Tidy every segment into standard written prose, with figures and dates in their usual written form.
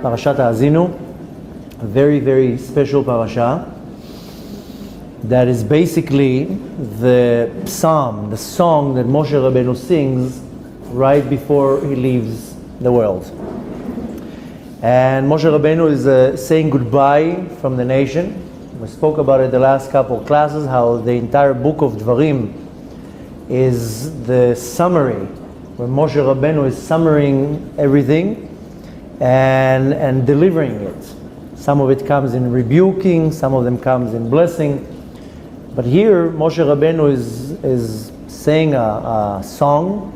Parasha Ha'azinu, a very, very special parasha that is basically the psalm, the song that Moshe Rabbeinu sings right before he leaves the world. And Moshe Rabbeinu is saying goodbye from the nation. We spoke about it the last couple of classes, how the entire book of Dvarim is the summary, where Moshe Rabbeinu is summarizing everything and delivering it. Some of it comes in rebuking, some of them comes in blessing. But here Moshe Rabbeinu is saying a song,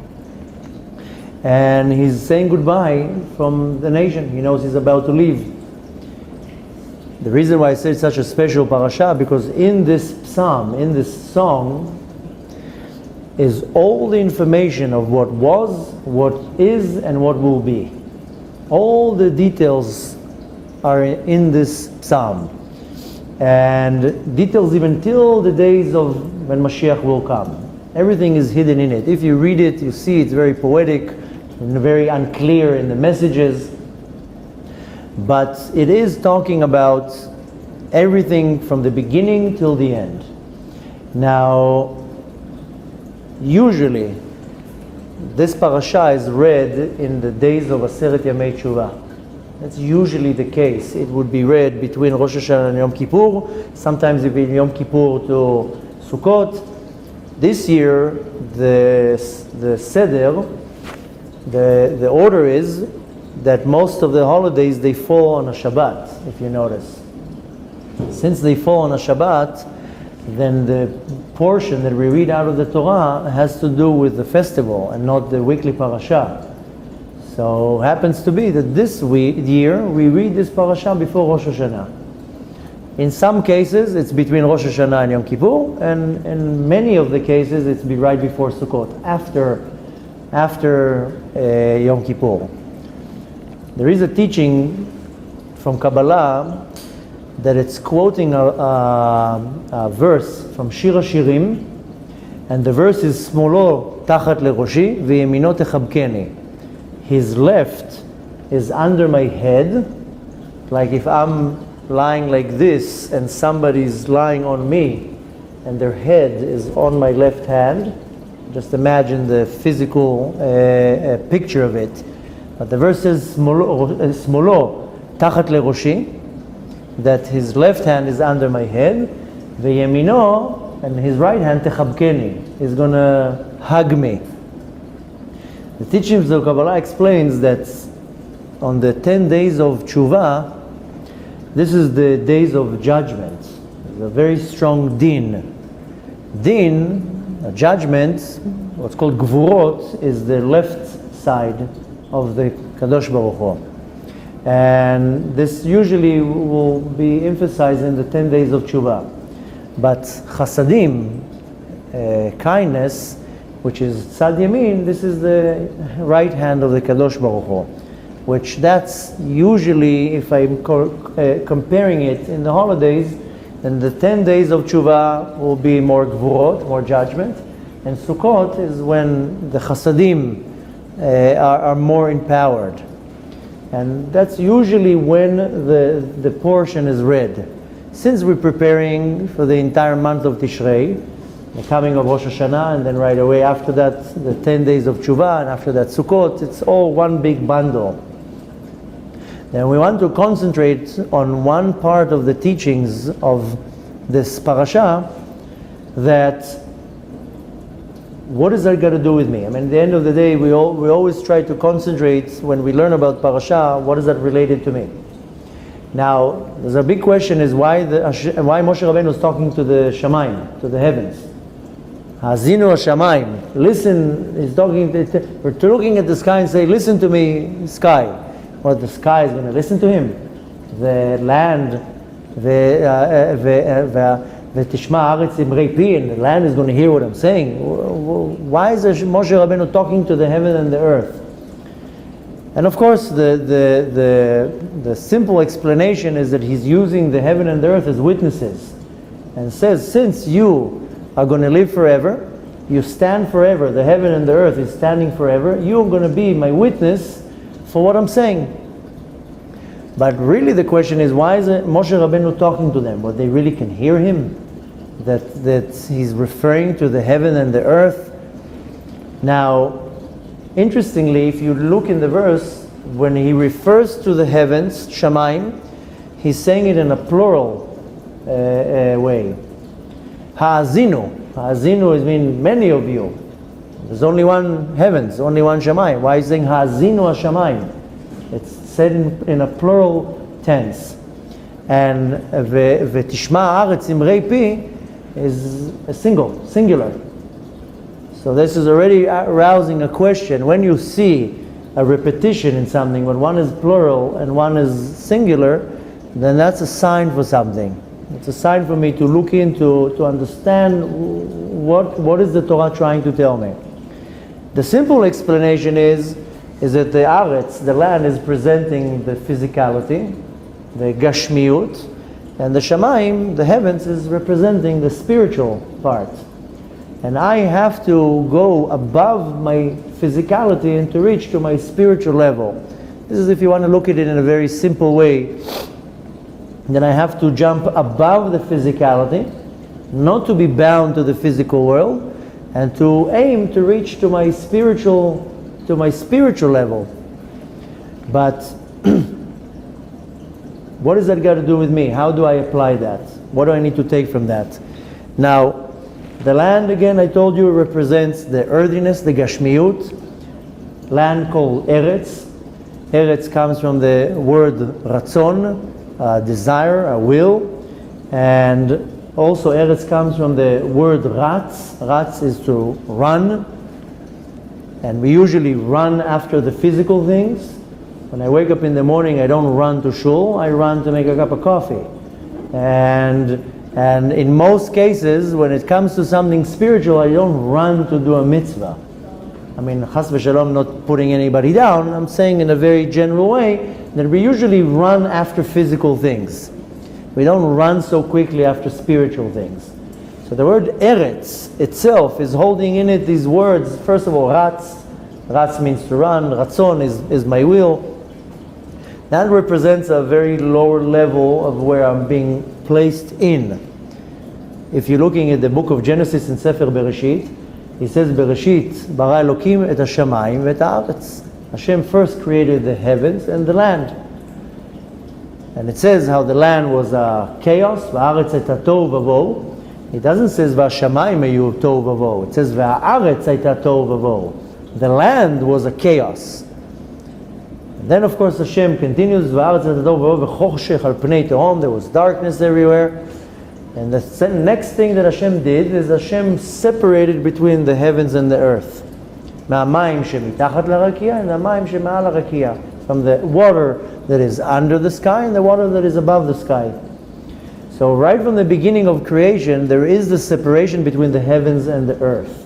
and he's saying goodbye from the nation. He knows he's about to leave. The reason why I say it's such a special parasha, because in this psalm, in this song, is all the information of what was, what is, and what will be. All the details are in this psalm. And details even till the days of when Mashiach will come. Everything is hidden in it. If you read it, you see it's very poetic and very unclear in the messages. But it is talking about everything from the beginning till the end. Now, usually, this parasha is read in the days of Aseret Yamei Tshuva. That's usually the case. It would be read between Rosh Hashanah and Yom Kippur, sometimes between Yom Kippur to Sukkot. This year, the Seder, the order is that most of the holidays, they fall on a Shabbat, if you notice. Since they fall on a Shabbat, then the portion that we read out of the Torah has to do with the festival and not the weekly parasha. So it happens to be that this year we read this parasha before Rosh Hashanah. In some cases it's between Rosh Hashanah and Yom Kippur, and in many of the cases it's right before Sukkot, after Yom Kippur. There is a teaching from Kabbalah that it's quoting a verse from Shir HaShirim, and the verse is Smolo tachat leroshi v'yemino techabkeni. His left is under my head, like if I'm lying like this and somebody's lying on me and their head is on my left hand. Just imagine the physical picture of it. But the verse says Smolo tachat leroshi, that his left hand is under my head, v'yemino, and his right hand techabkeni, is going to hug me. The teachings of Kabbalah explains that on the 10 days of Tshuva, this is the days of judgment. It's a very strong din. Din, a judgment, what's called gvurot, is the left side of the Kadosh Baruch Hu. And this usually will be emphasized in the 10 days of Tshuva. But chasadim, kindness, which is Tzad Yamin, this is the right hand of the Kadosh Baruch Hu, which that's usually, if I'm comparing it in the holidays, then the 10 days of Tshuva will be more gvurot, more judgment, and Sukkot is when the chasadim are more empowered. And that's usually when the portion is read. Since we're preparing for the entire month of Tishrei, the coming of Rosh Hashanah, and then right away after that, the 10 days of Tshuva, and after that Sukkot, it's all one big bundle. Then we want to concentrate on one part of the teachings of this parasha, that what is that got to do with me? I mean, at the end of the day, we always try to concentrate when we learn about parasha, what is that related to me? Now, there's a big question is why Moshe Rabbeinu is talking to the Shamayim, to the heavens. Ha'azinu Hashamayim. Listen, he's talking, we're looking at the sky and say, listen to me, sky. Well, the sky is going to listen to him. The land, the land is going to hear what I'm saying. Why is Moshe Rabbeinu talking to the heaven and the earth? And of course, the simple explanation is that he's using the heaven and the earth as witnesses, and says, since you are going to live forever, you stand forever, the heaven and the earth is standing forever, you are going to be my witness for what I'm saying. But really the question is, why is Moshe Rabbeinu talking to them? But they really can hear him? That he's referring to the heaven and the earth? Now, interestingly, if you look in the verse, when he refers to the heavens, Shamayim, he's saying it in a plural way. Ha'azinu. Ha'azinu means many of you. There's only one heavens, only one Shamayim. Why is he saying Ha'azinu HaShamayim? It's said in a plural tense. And V'tishma ha'aretz imrei pi is a singular. So this is already arousing a question. When you see a repetition in something, when one is plural and one is singular, then that's a sign for something. It's a sign for me to look into, to understand what is the Torah trying to tell me. The simple explanation is that the Aretz, the land, is presenting the physicality, the Gashmiut, and the Shamayim, the heavens, is representing the spiritual part. And I have to go above my physicality and to reach to my spiritual level. This is if you want to look at it in a very simple way. Then I have to jump above the physicality, not to be bound to the physical world, and to aim to reach to my spiritual level. But what does that got to do with me? How do I apply that? What do I need to take from that? Now, the land, again, I told you, represents the earthiness, the Gashmiut. Land called Eretz. Eretz comes from the word Ratzon, a desire, a will. And also Eretz comes from the word Ratz. Ratz is to run. And we usually run after the physical things. When I wake up in the morning, I don't run to shul, I run to make a cup of coffee. And in most cases, when it comes to something spiritual, I don't run to do a mitzvah. I mean, chas v'shalom, not putting anybody down, I'm saying in a very general way that we usually run after physical things. We don't run so quickly after spiritual things. So the word Eretz itself is holding in it these words. First of all, Ratz. Ratz means to run. Ratzon is my will. That represents a very lower level of where I'm being placed in. If you're looking at the book of Genesis in Sefer Bereshit, he says, Bereshit bara Elokim et hashamayim v'et haaretz. Hashem first created the heavens and the land. And it says how the land was chaos, v'haaretz hayta tohu v'avohu. It doesn't say v'hashamayim hayu tohu v'avohu. It says v'haaretz hayta tohu v'avohu. The land was a chaos. And then of course Hashem continues, v'haaretz hayta tohu v'avohu v'choshech al pnei tehom. There was darkness everywhere. And the next thing that Hashem did is Hashem separated between the heavens and the earth. Ma'amayim shemitachat larakia and ma'amayim shema'al larakia. From the water that is under the sky and the water that is above the sky. So right from the beginning of creation, there is the separation between the heavens and the earth.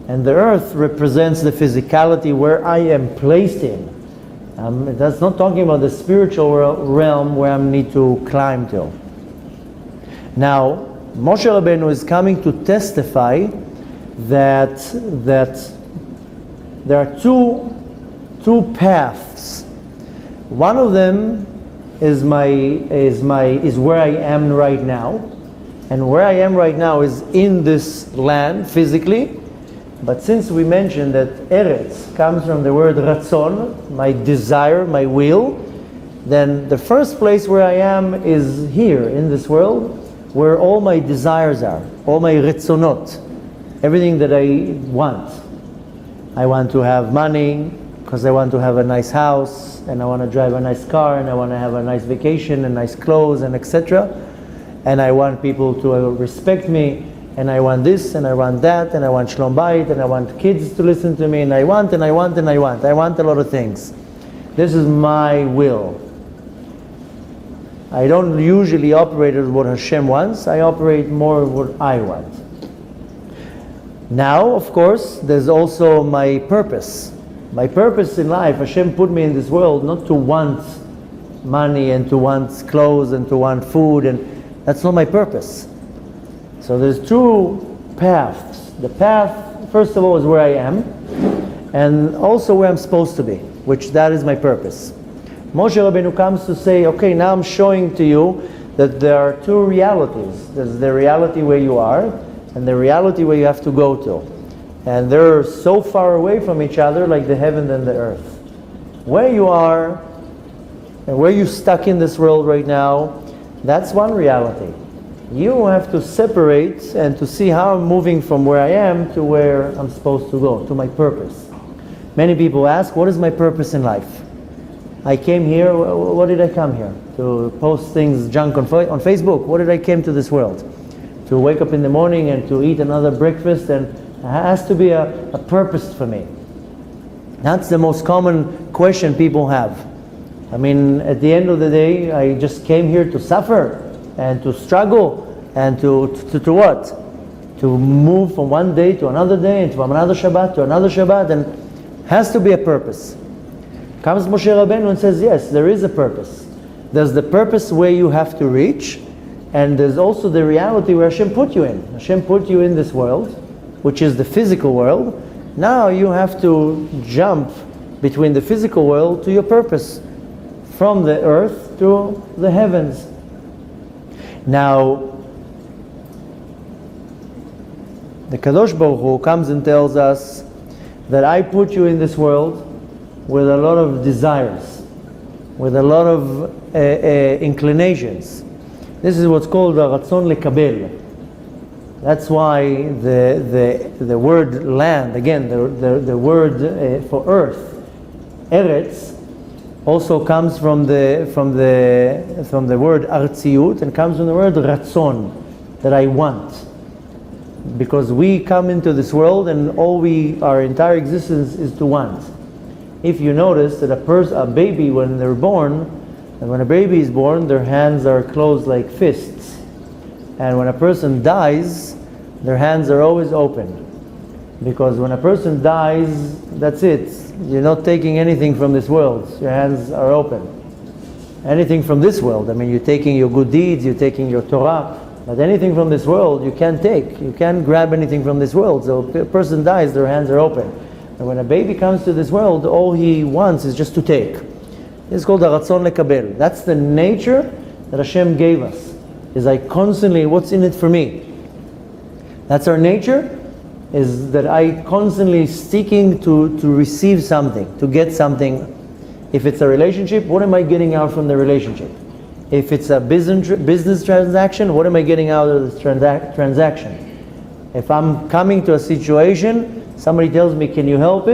And the earth represents the physicality where I am placed in. That's not talking about the spiritual realm where I need to climb to. Now, Moshe Rabbeinu is coming to testify that there are two paths. One of them is where I am right now, and where I am right now is in this land physically. But since we mentioned that Eretz comes from the word Ratzon, my desire, my will, then the first place where I am is here in this world, where all my desires are, all my Retzonot, everything that I want. I want to have money because I want to have a nice house, and I want to drive a nice car, and I want to have a nice vacation and nice clothes, and etc. And I want people to respect me, and I want this, and I want that, and I want shlom bayit, and I want kids to listen to me, and I want a lot of things. This is my will. I don't usually operate with what Hashem wants. I operate more with what I want. Now, of course, there's also my purpose. My purpose in life, Hashem put me in this world not to want money and to want clothes and to want food, and that's not my purpose. So there's two paths. The path, first of all, is where I am, and also where I'm supposed to be, which that is my purpose. Moshe Rabbeinu comes to say, okay, now I'm showing to you that there are two realities. There's the reality where you are and the reality where you have to go to. And they're so far away from each other like the heaven and the earth. Where you are and where you're stuck in this world right now, that's one reality. You have to separate and to see how I'm moving from where I am to where I'm supposed to go, to my purpose. Many people ask, what is my purpose in life? I came here, what did I come here? To post things, junk on Facebook? What did I came to this world? To wake up in the morning and to eat another breakfast, and it has to be a purpose for me. That's the most common question people have. I mean, at the end of the day, I just came here to suffer and to struggle and to what? To move from one day to another day and from another Shabbat to another Shabbat, and has to be a purpose. Comes Moshe Rabbeinu and says, yes, there is a purpose. There's the purpose where you have to reach, and there's also the reality where Hashem put you in. Hashem put you in this world, which is the physical world. Now you have to jump between the physical world to your purpose, from the earth to the heavens. Now, the Kadosh Baruch Hu comes and tells us that I put you in this world with a lot of desires, with a lot of inclinations. This is what's called ratzon lekabel. That's why the word land, again, the word for earth, eretz, also comes from the word artziut, and comes from the word ratzon, that I want. Because we come into this world and our entire existence is to want. If you notice that a baby, when they're born, and when a baby is born, their hands are closed like fists. And when a person dies, their hands are always open. Because when a person dies, that's it. You're not taking anything from this world. Your hands are open. Anything from this world. I mean, you're taking your good deeds, you're taking your Torah, but anything from this world you can't take. You can't grab anything from this world. So if a person dies, their hands are open. And when a baby comes to this world, all he wants is just to take. It's called the ratzon lekabel. That's the nature that Hashem gave us. Is I constantly, what's in it for me? That's our nature, is that I constantly seeking to receive something, to get something. If it's a relationship, what am I getting out from the relationship? If it's a business transaction, what am I getting out of this transaction? If I'm coming to a situation, somebody tells me, can you help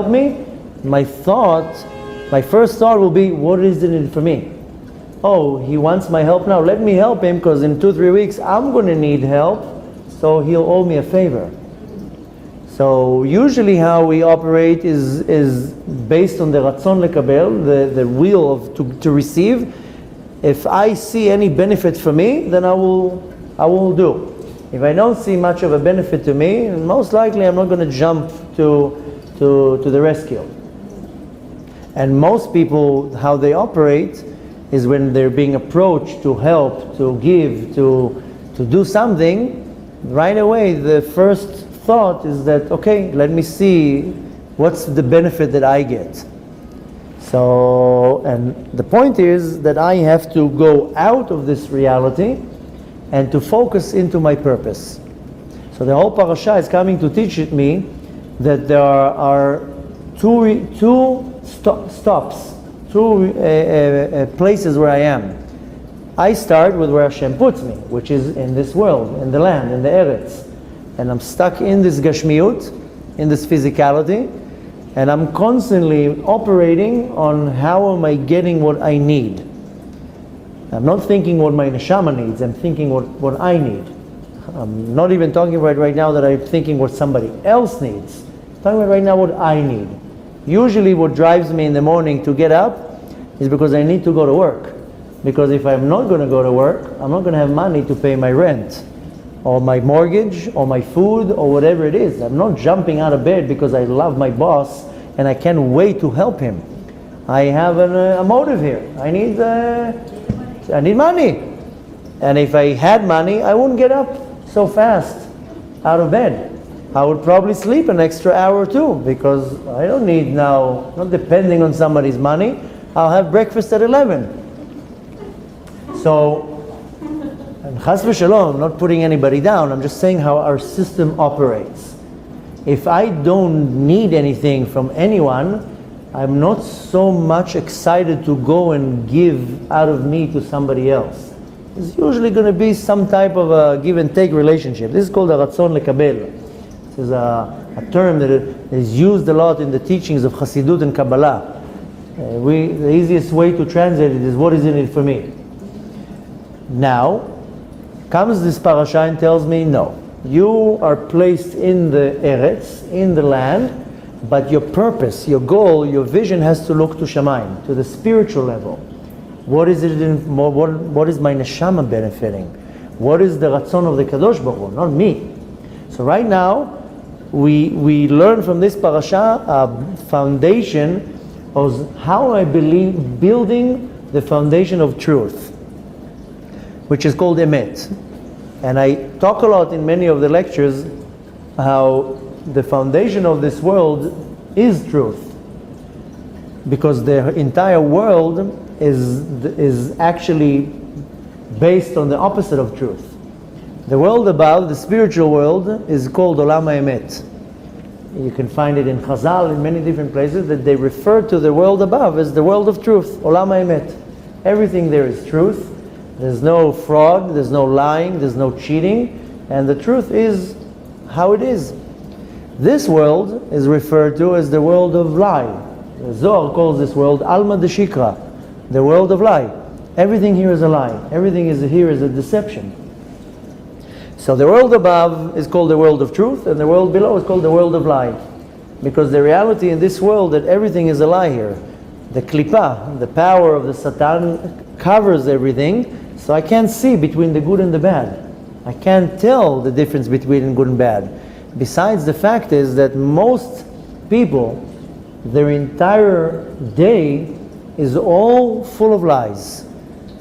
me? My first thought will be, what is it in it for me? Oh, he wants my help now. Let me help him, because in 2-3 weeks I'm going to need help, so he'll owe me a favor. So usually how we operate is based on the ratzon lekabel, the will to receive. If I see any benefit for me, then I will do. If I don't see much of a benefit to me, most likely I'm not going to jump to the rescue. And most people, how they operate is when they're being approached to help, to give, to do something, right away the first thought is that, okay, let me see what's the benefit that I get. So, and the point is that I have to go out of this reality and to focus into my purpose. So the whole parasha is coming to teach me that there are two stops, two places where I am. I start with where Hashem puts me, which is in this world, in the land, in the eretz. And I'm stuck in this gashmiut, in this physicality, and I'm constantly operating on how am I getting what I need. I'm not thinking what my neshama needs, I'm thinking what I need. I'm not even talking about right now that I'm thinking what somebody else needs. I'm talking about right now what I need. Usually what drives me in the morning to get up is because I need to go to work. Because if I'm not going to go to work, I'm not going to have money to pay my rent, or my mortgage, or my food, or whatever it is. I'm not jumping out of bed because I love my boss and I can't wait to help him. I have a motive here. I need money. And if I had money, I wouldn't get up so fast out of bed. I would probably sleep an extra hour or two, because I don't need now, not depending on somebody's money. I'll have breakfast at 11. So, and chas v'shalom, I'm not putting anybody down, I'm just saying how our system operates. If I don't need anything from anyone, I'm not so much excited to go and give out of me to somebody else. It's usually going to be some type of a give and take relationship. This is called a ratzon lekabel. This is a term that is used a lot in the teachings of Chassidut and Kabbalah. The easiest way to translate it is, what is in it for me? Now, comes this parasha and tells me, no. You are placed in the Eretz, in the land, but your purpose, your goal, your vision has to look to Shamayim, to the spiritual level. What is it? What is my neshama benefiting? What is the ratzon of the Kadosh Baruch Hu, not me? So right now, we learn from this parasha a foundation of how I believe building the foundation of truth, which is called emet. And I talk a lot in many of the lectures how the foundation of this world is truth, because the entire world is actually based on the opposite of truth. The world above, the spiritual world, is called Olam HaEmet. You can find it in Chazal, in many different places, that they refer to the world above as the world of truth, Olam HaEmet. Everything there is truth. There's no fraud, there's no lying, there's no cheating, and the truth is how it is. This world is referred to as the world of lie. The Zohar calls this world Alma de Shikra, the world of lie. Everything here is a lie. Everything here is a deception. So the world above is called the world of truth, and the world below is called the world of lie. Because the reality in this world that everything is a lie here. The klipa, the power of the Satan, covers everything, so I can't see between the good and the bad. I can't tell the difference between good and bad. Besides, the fact is that most people, their entire day is all full of lies.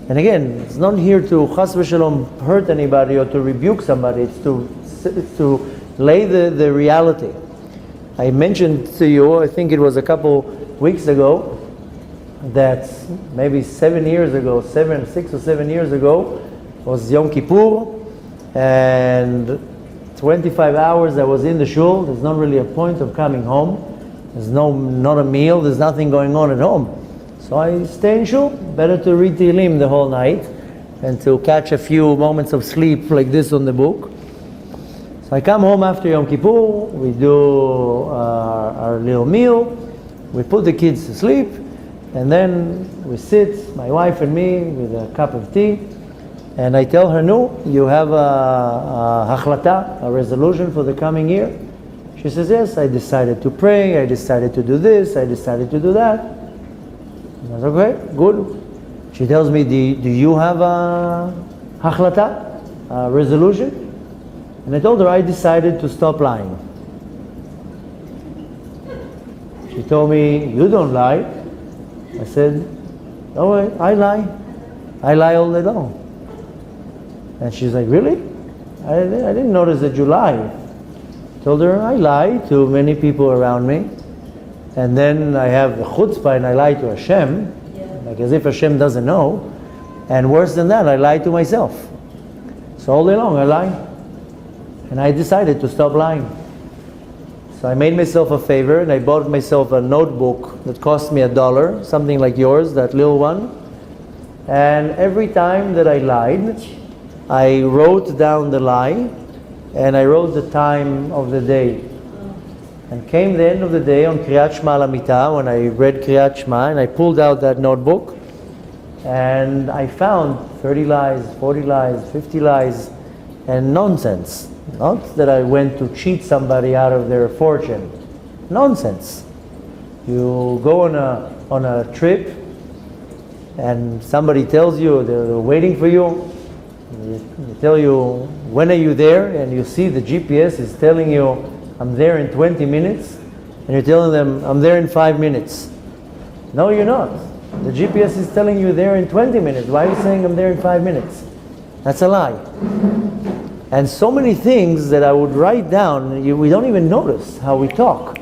And again, it's not here to chas v'shalom hurt anybody or to rebuke somebody. It's to lay the reality. I mentioned to you, I think it was a couple weeks ago, that maybe 6 or 7 years ago, was Yom Kippur, and 25 hours I was in the shul. There's not really a point of coming home. There's not a meal, there's nothing going on at home. So I stay in shul. Better to read Tehillim the whole night and to catch a few moments of sleep like this on the book. So I come home after Yom Kippur, we do our little meal, we put the kids to sleep, and then we sit, my wife and me, with a cup of tea, and I tell her, no, you have a hachlata, a resolution for the coming year? She says, yes, I decided to pray, I decided to do this, I decided to do that. I was okay, good. She tells me, do you have a hachlata, a resolution? And I told her I decided to stop lying. She told me, you don't lie. I said, oh, I lie. I lie all day long. And she's like, really? I didn't notice that you lie. I told her, I lie to many people around me. And then I have the chutzpah and I lie to Hashem, like as if Hashem doesn't know. And worse than that, I lie to myself. So all day long I lie. And I decided to stop lying. So I made myself a favor and I bought myself a notebook that cost me $1, something like yours, that little one. And every time that I lied, I wrote down the lie and I wrote the time of the day. And came the end of the day on Kriyat Shema Lamita, when I read Kriyat Shema, and I pulled out that notebook and I found 30 lies, 40 lies, 50 lies, and nonsense. Not that I went to cheat somebody out of their fortune. Nonsense. You go on a trip and somebody tells you they're waiting for you. They tell you, when are you there? And you see the GPS is telling you, I'm there in 20 minutes. And you're telling them, I'm there in 5 minutes. No, you're not. The GPS is telling you there in 20 minutes. Why are you saying I'm there in 5 minutes? That's a lie. And so many things that I would write down, we don't even notice how we talk.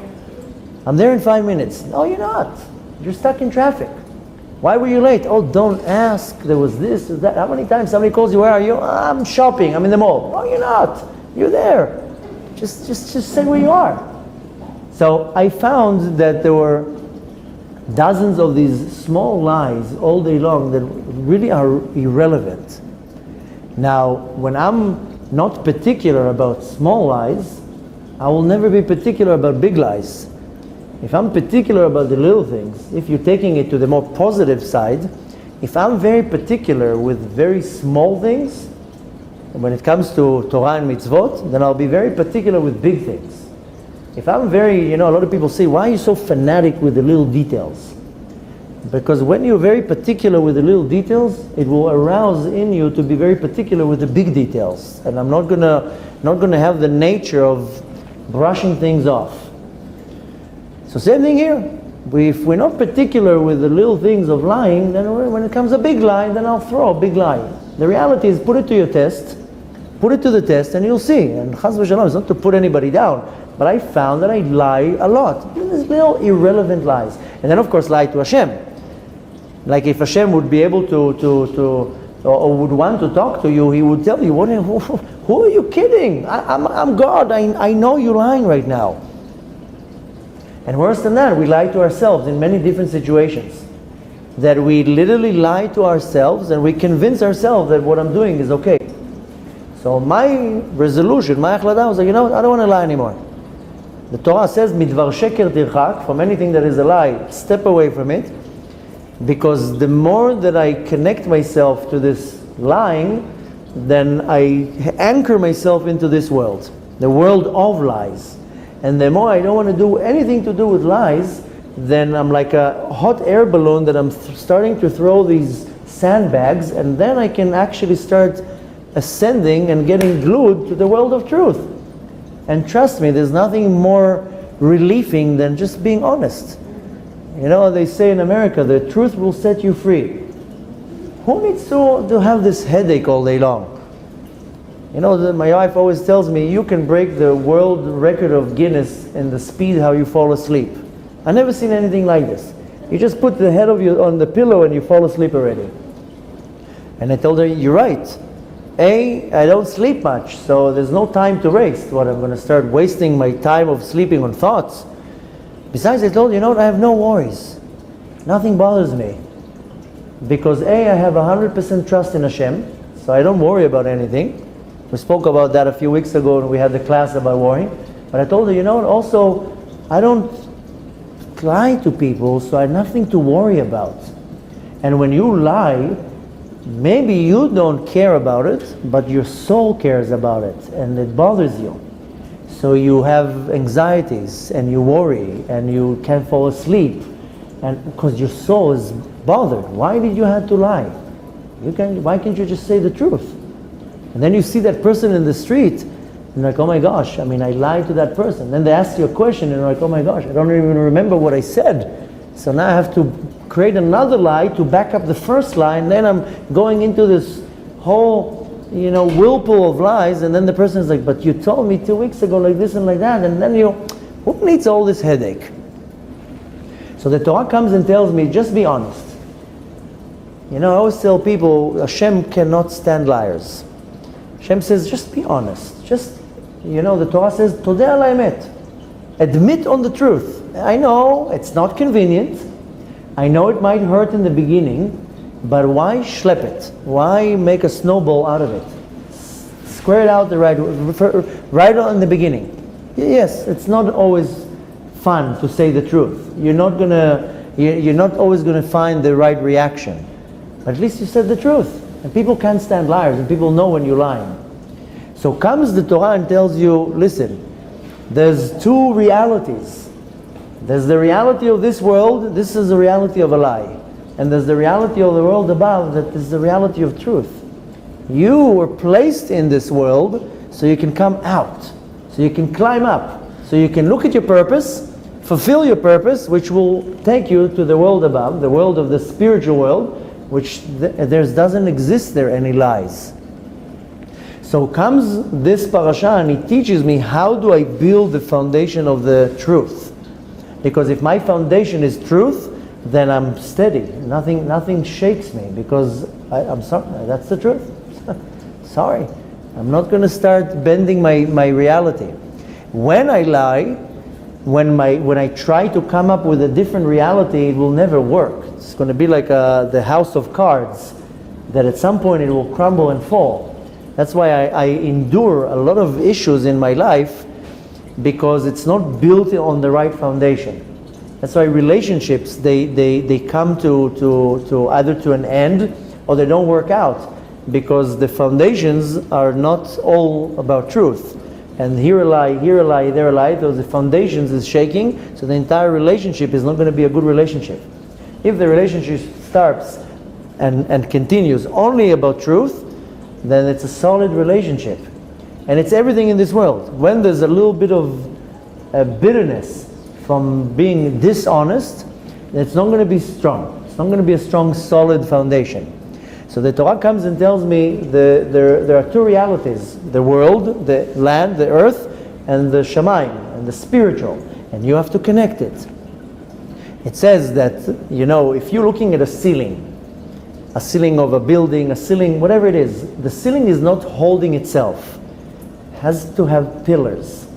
I'm there in 5 minutes. No, you're not. You're stuck in traffic. Why were you late? Oh, don't ask. There was this or that. How many times somebody calls you, where are you? I'm shopping. I'm in the mall. No, you're not. You're there. Just say where you are. So I found that there were dozens of these small lies all day long that really are irrelevant. Now, when I'm not particular about small lies, I will never be particular about big lies. If I'm particular about the little things, if you're taking it to the more positive side, if I'm very particular with very small things, when it comes to Torah and mitzvot, then I'll be very particular with big things. If I'm very, a lot of people say, why are you so fanatic with the little details? Because when you're very particular with the little details, it will arouse in you to be very particular with the big details. And I'm not gonna have the nature of brushing things off. So same thing here. If we're not particular with the little things of lying, then when it comes a big lie, then I'll throw a big lie. The reality is, put it to the test, and you'll see. And Chas v'Shalom is not to put anybody down, but I found that I lie a lot. These little irrelevant lies. And then of course lie to Hashem. Like if Hashem would be able to or would want to talk to you, He would tell you, who are you kidding? I'm God. I know you're lying right now. And worse than that, we lie to ourselves in many different situations. That we literally lie to ourselves and we convince ourselves that what I'm doing is okay. So my resolution, my achlada was like, I don't want to lie anymore. The Torah says, midvar sheker tirchak, from anything that is a lie, step away from it. Because the more that I connect myself to this lying, then I anchor myself into this world, the world of lies. And the more I don't want to do anything to do with lies, then I'm like a hot air balloon that I'm starting to throw these sandbags, and then I can actually start ascending and getting glued to the world of truth. And trust me, there's nothing more relieving than just being honest. They say in America, the truth will set you free. Who needs to have this headache all day long? My wife always tells me, you can break the world record of Guinness in the speed how you fall asleep. I've never seen anything like this. You just put the head of you on the pillow and you fall asleep already. And I told her, you're right. I don't sleep much, so there's no time to waste. What, I'm going to start wasting my time of sleeping on thoughts? Besides, I told her, I have no worries. Nothing bothers me. Because I have 100% trust in Hashem, so I don't worry about anything. We spoke about that a few weeks ago when we had the class about worrying. But I told her, also, I don't lie to people, so I have nothing to worry about. And when you lie, maybe you don't care about it, but your soul cares about it, and it bothers you. So you have anxieties, and you worry, and you can't fall asleep, and because your soul is bothered. Why did you have to lie? Why can't you just say the truth? And then you see that person in the street, and you're like, oh my gosh, I lied to that person. Then they ask you a question, and you're like, oh my gosh, I don't even remember what I said. So now I have to create another lie to back up the first lie, and then I'm going into this whole, whirlpool of lies, and then the person is like, but you told me 2 weeks ago like this and like that, and then who needs all this headache? So the Torah comes and tells me, just be honest. I always tell people, Hashem cannot stand liars. Hashem says, just be honest. The Torah says, Todeh al ha'emet. Admit on the truth. I know it's not convenient. I know it might hurt in the beginning, but why schlep it? Why make a snowball out of it? Square it out right in the beginning. Yes, it's not always fun to say the truth. You're not always gonna find the right reaction. But at least you said the truth. And people can't stand liars, and people know when you're lying. So comes the Torah and tells you, listen, there's two realities. There's the reality of this world, this is the reality of a lie. And there's the reality of the world above, that is the reality of truth. You were placed in this world so you can come out, so you can climb up, so you can look at your purpose, fulfill your purpose, which will take you to the world above, the world of the spiritual world, which there doesn't exist there any lies. So comes this parasha and he teaches me how do I build the foundation of the truth. Because if my foundation is truth, then I'm steady. Nothing shakes me, because I'm sorry, that's the truth. Sorry, I'm not going to start bending my reality. When I lie, when I try to come up with a different reality, it will never work. It's going to be like the house of cards, that at some point it will crumble and fall. That's why I endure a lot of issues in my life, because it's not built on the right foundation. That's why relationships, they come to either to an end or they don't work out, because the foundations are not all about truth. And here a lie, there a lie, the foundations is shaking, so the entire relationship is not going to be a good relationship. If the relationship starts and continues only about truth, then it's a solid relationship. And it's everything in this world. When there's a little bit of bitterness from being dishonest, it's not going to be strong. It's not going to be a strong, solid foundation. So the Torah comes and tells me there are two realities: the world, the land, the earth, and the Shamayim, and the spiritual. And you have to connect it. It says that, if you're looking at a ceiling of a building, a ceiling, whatever it is, the ceiling is not holding itself. It has to have pillars.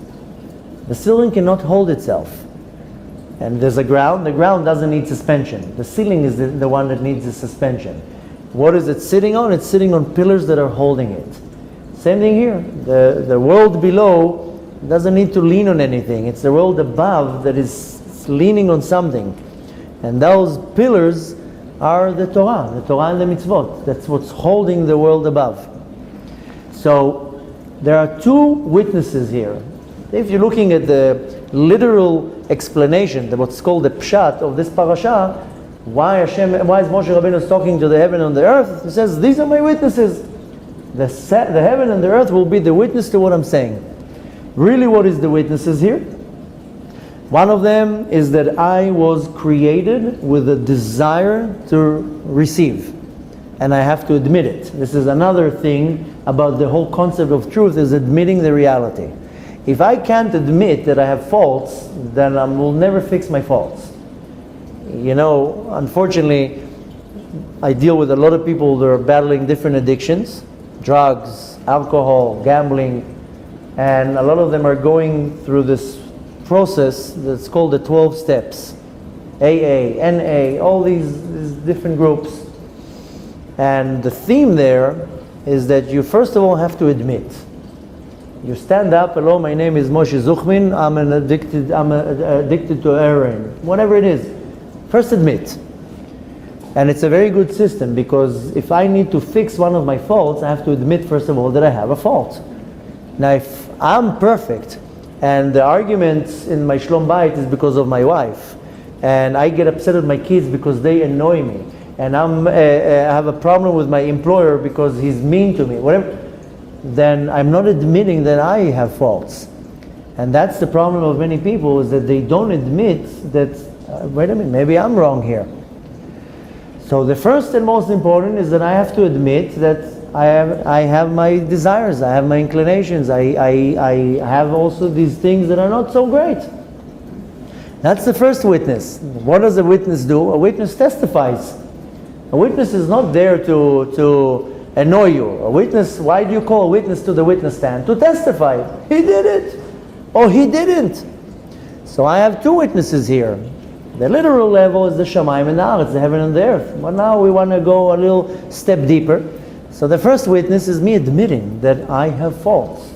The ceiling cannot hold itself. And there's a ground. The ground doesn't need suspension. The ceiling is the one that needs the suspension. What is it sitting on? It's sitting on pillars that are holding it. Same thing here. The world below doesn't need to lean on anything. It's the world above that is leaning on something. And those pillars are the Torah and the mitzvot. That's what's holding the world above. So there are two witnesses here. If you're looking at the literal explanation, what's called the pshat of this parasha, why is Moshe Rabbeinu talking to the heaven and the earth? He says, these are my witnesses. The heaven and the earth will be the witness to what I'm saying. Really, what is the witnesses here? One of them is that I was created with a desire to receive. And I have to admit it. This is another thing about the whole concept of truth, is admitting the reality. If I can't admit that I have faults, then I will never fix my faults. Unfortunately, I deal with a lot of people that are battling different addictions, drugs, alcohol, gambling, and a lot of them are going through this process that's called the 12 steps. AA, NA, all these different groups. And the theme there is that you first of all have to admit. You stand up, hello, my name is Moshe Zuchmin, I'm addicted to heroin, whatever it is. First admit. And it's a very good system, because if I need to fix one of my faults, I have to admit first of all that I have a fault. Now if I'm perfect, and the arguments in my Shlom Bayit is because of my wife, and I get upset with my kids because they annoy me, and I have a problem with my employer because he's mean to me, whatever, then I'm not admitting that I have faults. And that's the problem of many people, is that they don't admit that, wait a minute, maybe I'm wrong here. So the first and most important is that I have to admit that I have my desires, I have my inclinations, I have also these things that are not so great. That's the first witness. What does a witness do? A witness testifies. A witness is not there to annoy you. A witness, why do you call a witness to the witness stand? To testify. He did it, or he didn't. So I have two witnesses here. The literal level is the Shamayim and the Aretz, the heaven and the earth. But now we want to go a little step deeper. So the first witness is me admitting that I have faults.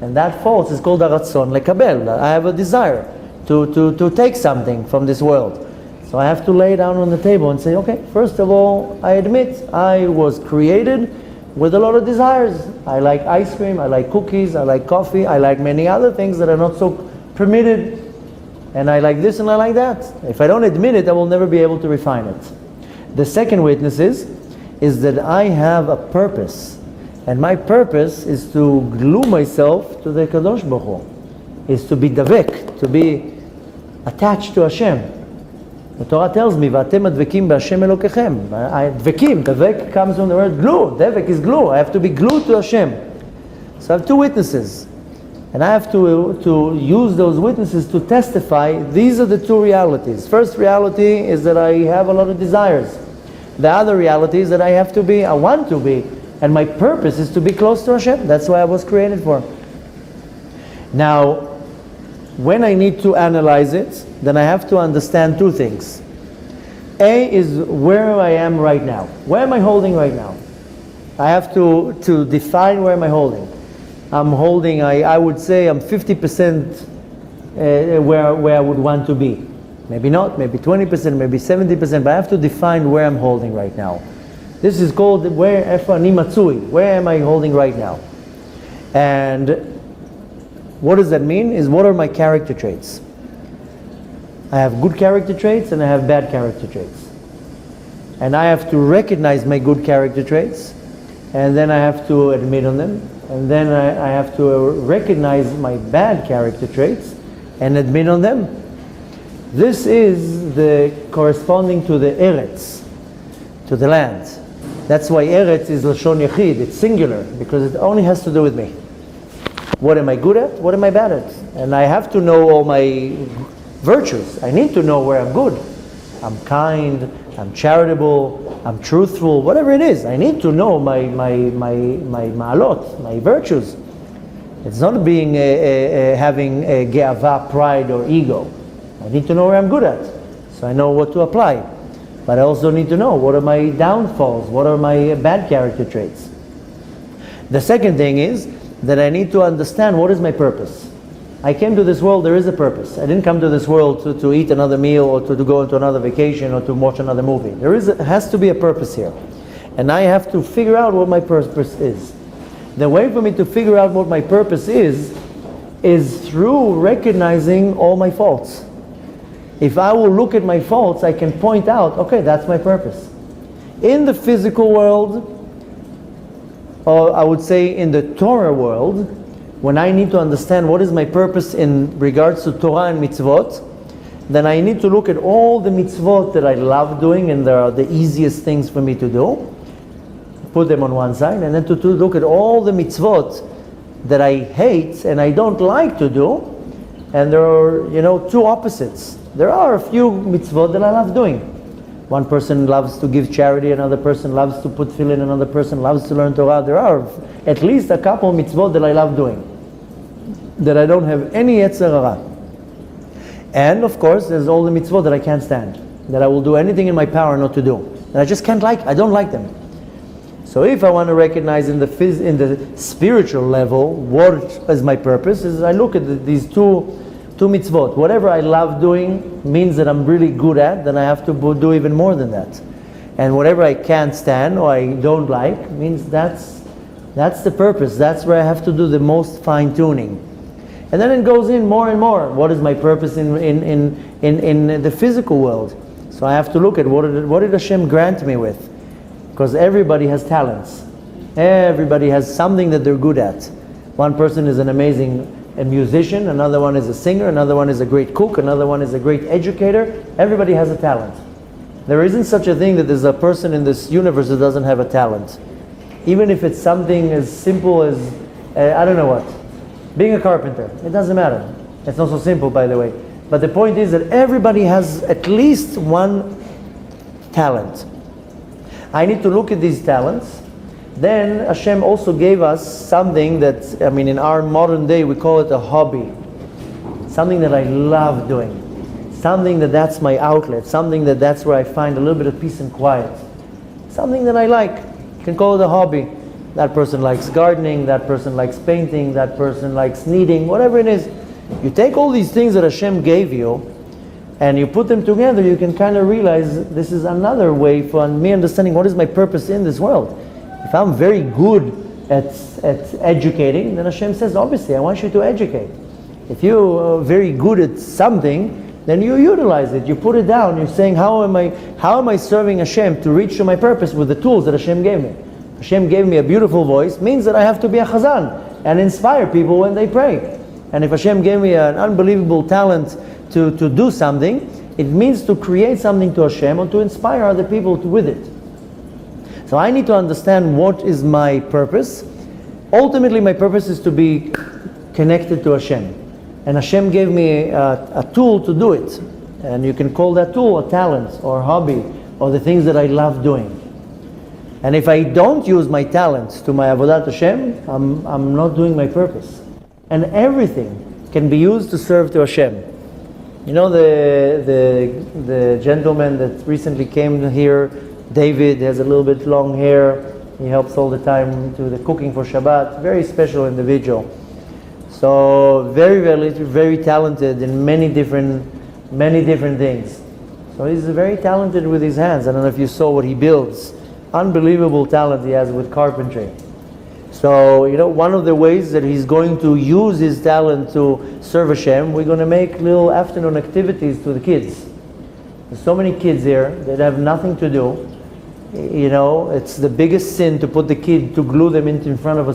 And that fault is called Aratzon Lekabel. I have a desire to take something from this world. So I have to lay down on the table and say, okay, first of all, I admit I was created with a lot of desires. I like ice cream, I like cookies, I like coffee, I like many other things that are not so permitted. And I like this and I like that. If I don't admit it, I will never be able to refine it. The second witness is that I have a purpose. And my purpose is to glue myself to the Kadosh Baruch Hu. Is to be davek, to be attached to Hashem. The Torah tells me, "V'atem advekim b'Hashem Elokechem." Dvekim, davek comes from the word glue. Davek is glue. I have to be glued to Hashem. So I have two witnesses. And I have to use those witnesses to testify, these are the two realities. First reality is that I have a lot of desires. The other reality is that I want to be, and my purpose is to be close to Hashem. That's what I was created for. Now, when I need to analyze it, then I have to understand two things. A is where I am right now. Where am I holding right now? I have to define where am I holding. I'm holding, I would say I'm 50% where I would want to be. Maybe not, maybe 20%, maybe 70%, but I have to define where I'm holding right now. This is called where am I holding right now? And what does that mean? Is what are my character traits? I have good character traits and I have bad character traits. And I have to recognize my good character traits, and then I have to admit on them. And then I have to recognize my bad character traits and admit on them. This is the corresponding to the Eretz, to the land. That's why Eretz is Lashon Yechid, it's singular, because it only has to do with me. What am I good at? What am I bad at? And I have to know all my virtues. I need to know where I'm good. I'm kind, I'm charitable, I'm truthful, whatever it is. I need to know my ma'alot, my virtues. It's not being having a ge'ava, pride or ego. I need to know where I'm good at, so I know what to apply. But I also need to know what are my downfalls, what are my bad character traits. The second thing is that I need to understand what is my purpose. I came to this world, there is a purpose. I didn't come to this world to eat another meal or to go into another vacation or to watch another movie. There has to be a purpose here. And I have to figure out what my purpose is. The way for me to figure out what my purpose is through recognizing all my faults. If I will look at my faults, I can point out, okay, that's my purpose. In the physical world, or I would say in the Torah world, when I need to understand what is my purpose in regards to Torah and mitzvot, then I need to look at all the mitzvot that I love doing and they are the easiest things for me to do, put them on one side, and then to look at all the mitzvot that I hate and I don't like to do, and there are, two opposites. There are a few mitzvot that I love doing. One person loves to give charity, another person loves to put tefillin, another person loves to learn Torah. There are at least a couple of mitzvot that I love doing, that I don't have any yetzer hara. And of course, there's all the mitzvot that I can't stand, that I will do anything in my power not to do. And I just I don't like them. So if I want to recognize in the spiritual level what is my purpose, is I look at these two mitzvot. Whatever I love doing means that I'm really good at, then I have to do even more than that. And whatever I can't stand or I don't like means that's the purpose. That's where I have to do the most fine tuning. And then it goes in more and more. What is my purpose in the physical world? So I have to look at what did Hashem grant me with? Because everybody has talents. Everybody has something that they're good at. One person is an amazing musician, another one is a singer, another one is a great cook, another one is a great educator. Everybody has a talent. There isn't such a thing that there's a person in this universe that doesn't have a talent. Even if it's something as simple as, I don't know what, being a carpenter. It doesn't matter. It's not so simple, by the way. But the point is that everybody has at least one talent. I need to look at these talents. Then Hashem also gave us something that, in our modern day we call it a hobby. Something that I love doing. Something that's my outlet. Something that's where I find a little bit of peace and quiet. Something that I like. You can call it a hobby. That person likes gardening, that person likes painting, that person likes kneading, whatever it is. You take all these things that Hashem gave you and you put them together, you can kind of realize this is another way for me understanding what is my purpose in this world. If I'm very good at educating, then Hashem says, obviously, I want you to educate. If you're very good at something, then you utilize it, you put it down, you're saying, how am I serving Hashem to reach to my purpose with the tools that Hashem gave me? Hashem gave me a beautiful voice, means that I have to be a chazan and inspire people when they pray. And if Hashem gave me an unbelievable talent to do something, it means to create something to Hashem or to inspire other people with it. So I need to understand what is my purpose. Ultimately, my purpose is to be connected to Hashem. And Hashem gave me a tool to do it. And you can call that tool a talent or a hobby or the things that I love doing. And if I don't use my talents to my avodat Hashem, I'm not doing my purpose. And everything can be used to serve to Hashem. You know the gentleman that recently came here, David, has a little bit long hair. He helps all the time to the cooking for Shabbat. Very special individual. So very talented in many different things. So he's very talented with his hands. I don't know if you saw what he builds. Unbelievable talent he has with carpentry. So, one of the ways that he's going to use his talent to serve Hashem, we're going to make little afternoon activities to the kids. There's so many kids here that have nothing to do. It's the biggest sin to put the kid, to glue them in front of a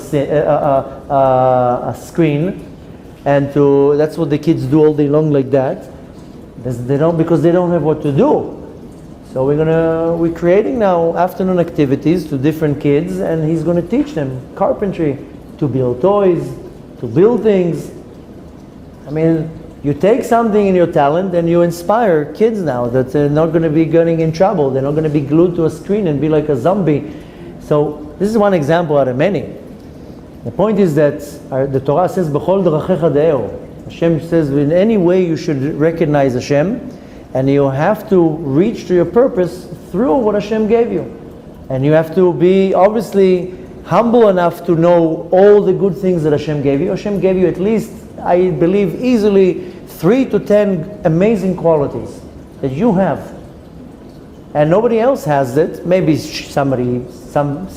screen, and that's what the kids do all day long like that. Because they don't have what to do. So we're creating now afternoon activities to different kids, and he's going to teach them carpentry, to build toys, to build things. I mean, you take something in your talent and you inspire kids now that they're not going to be getting in trouble. They're not going to be glued to a screen and be like a zombie. So this is one example out of many. The point is that the Torah says, "B'chol d'rachecha de'eu." Hashem says, in any way you should recognize Hashem, and you have to reach to your purpose through what Hashem gave you. And you have to be obviously humble enough to know all the good things that Hashem gave you. Hashem gave you at least, I believe, easily 3 to 10 amazing qualities that you have. And nobody else has it. Maybe some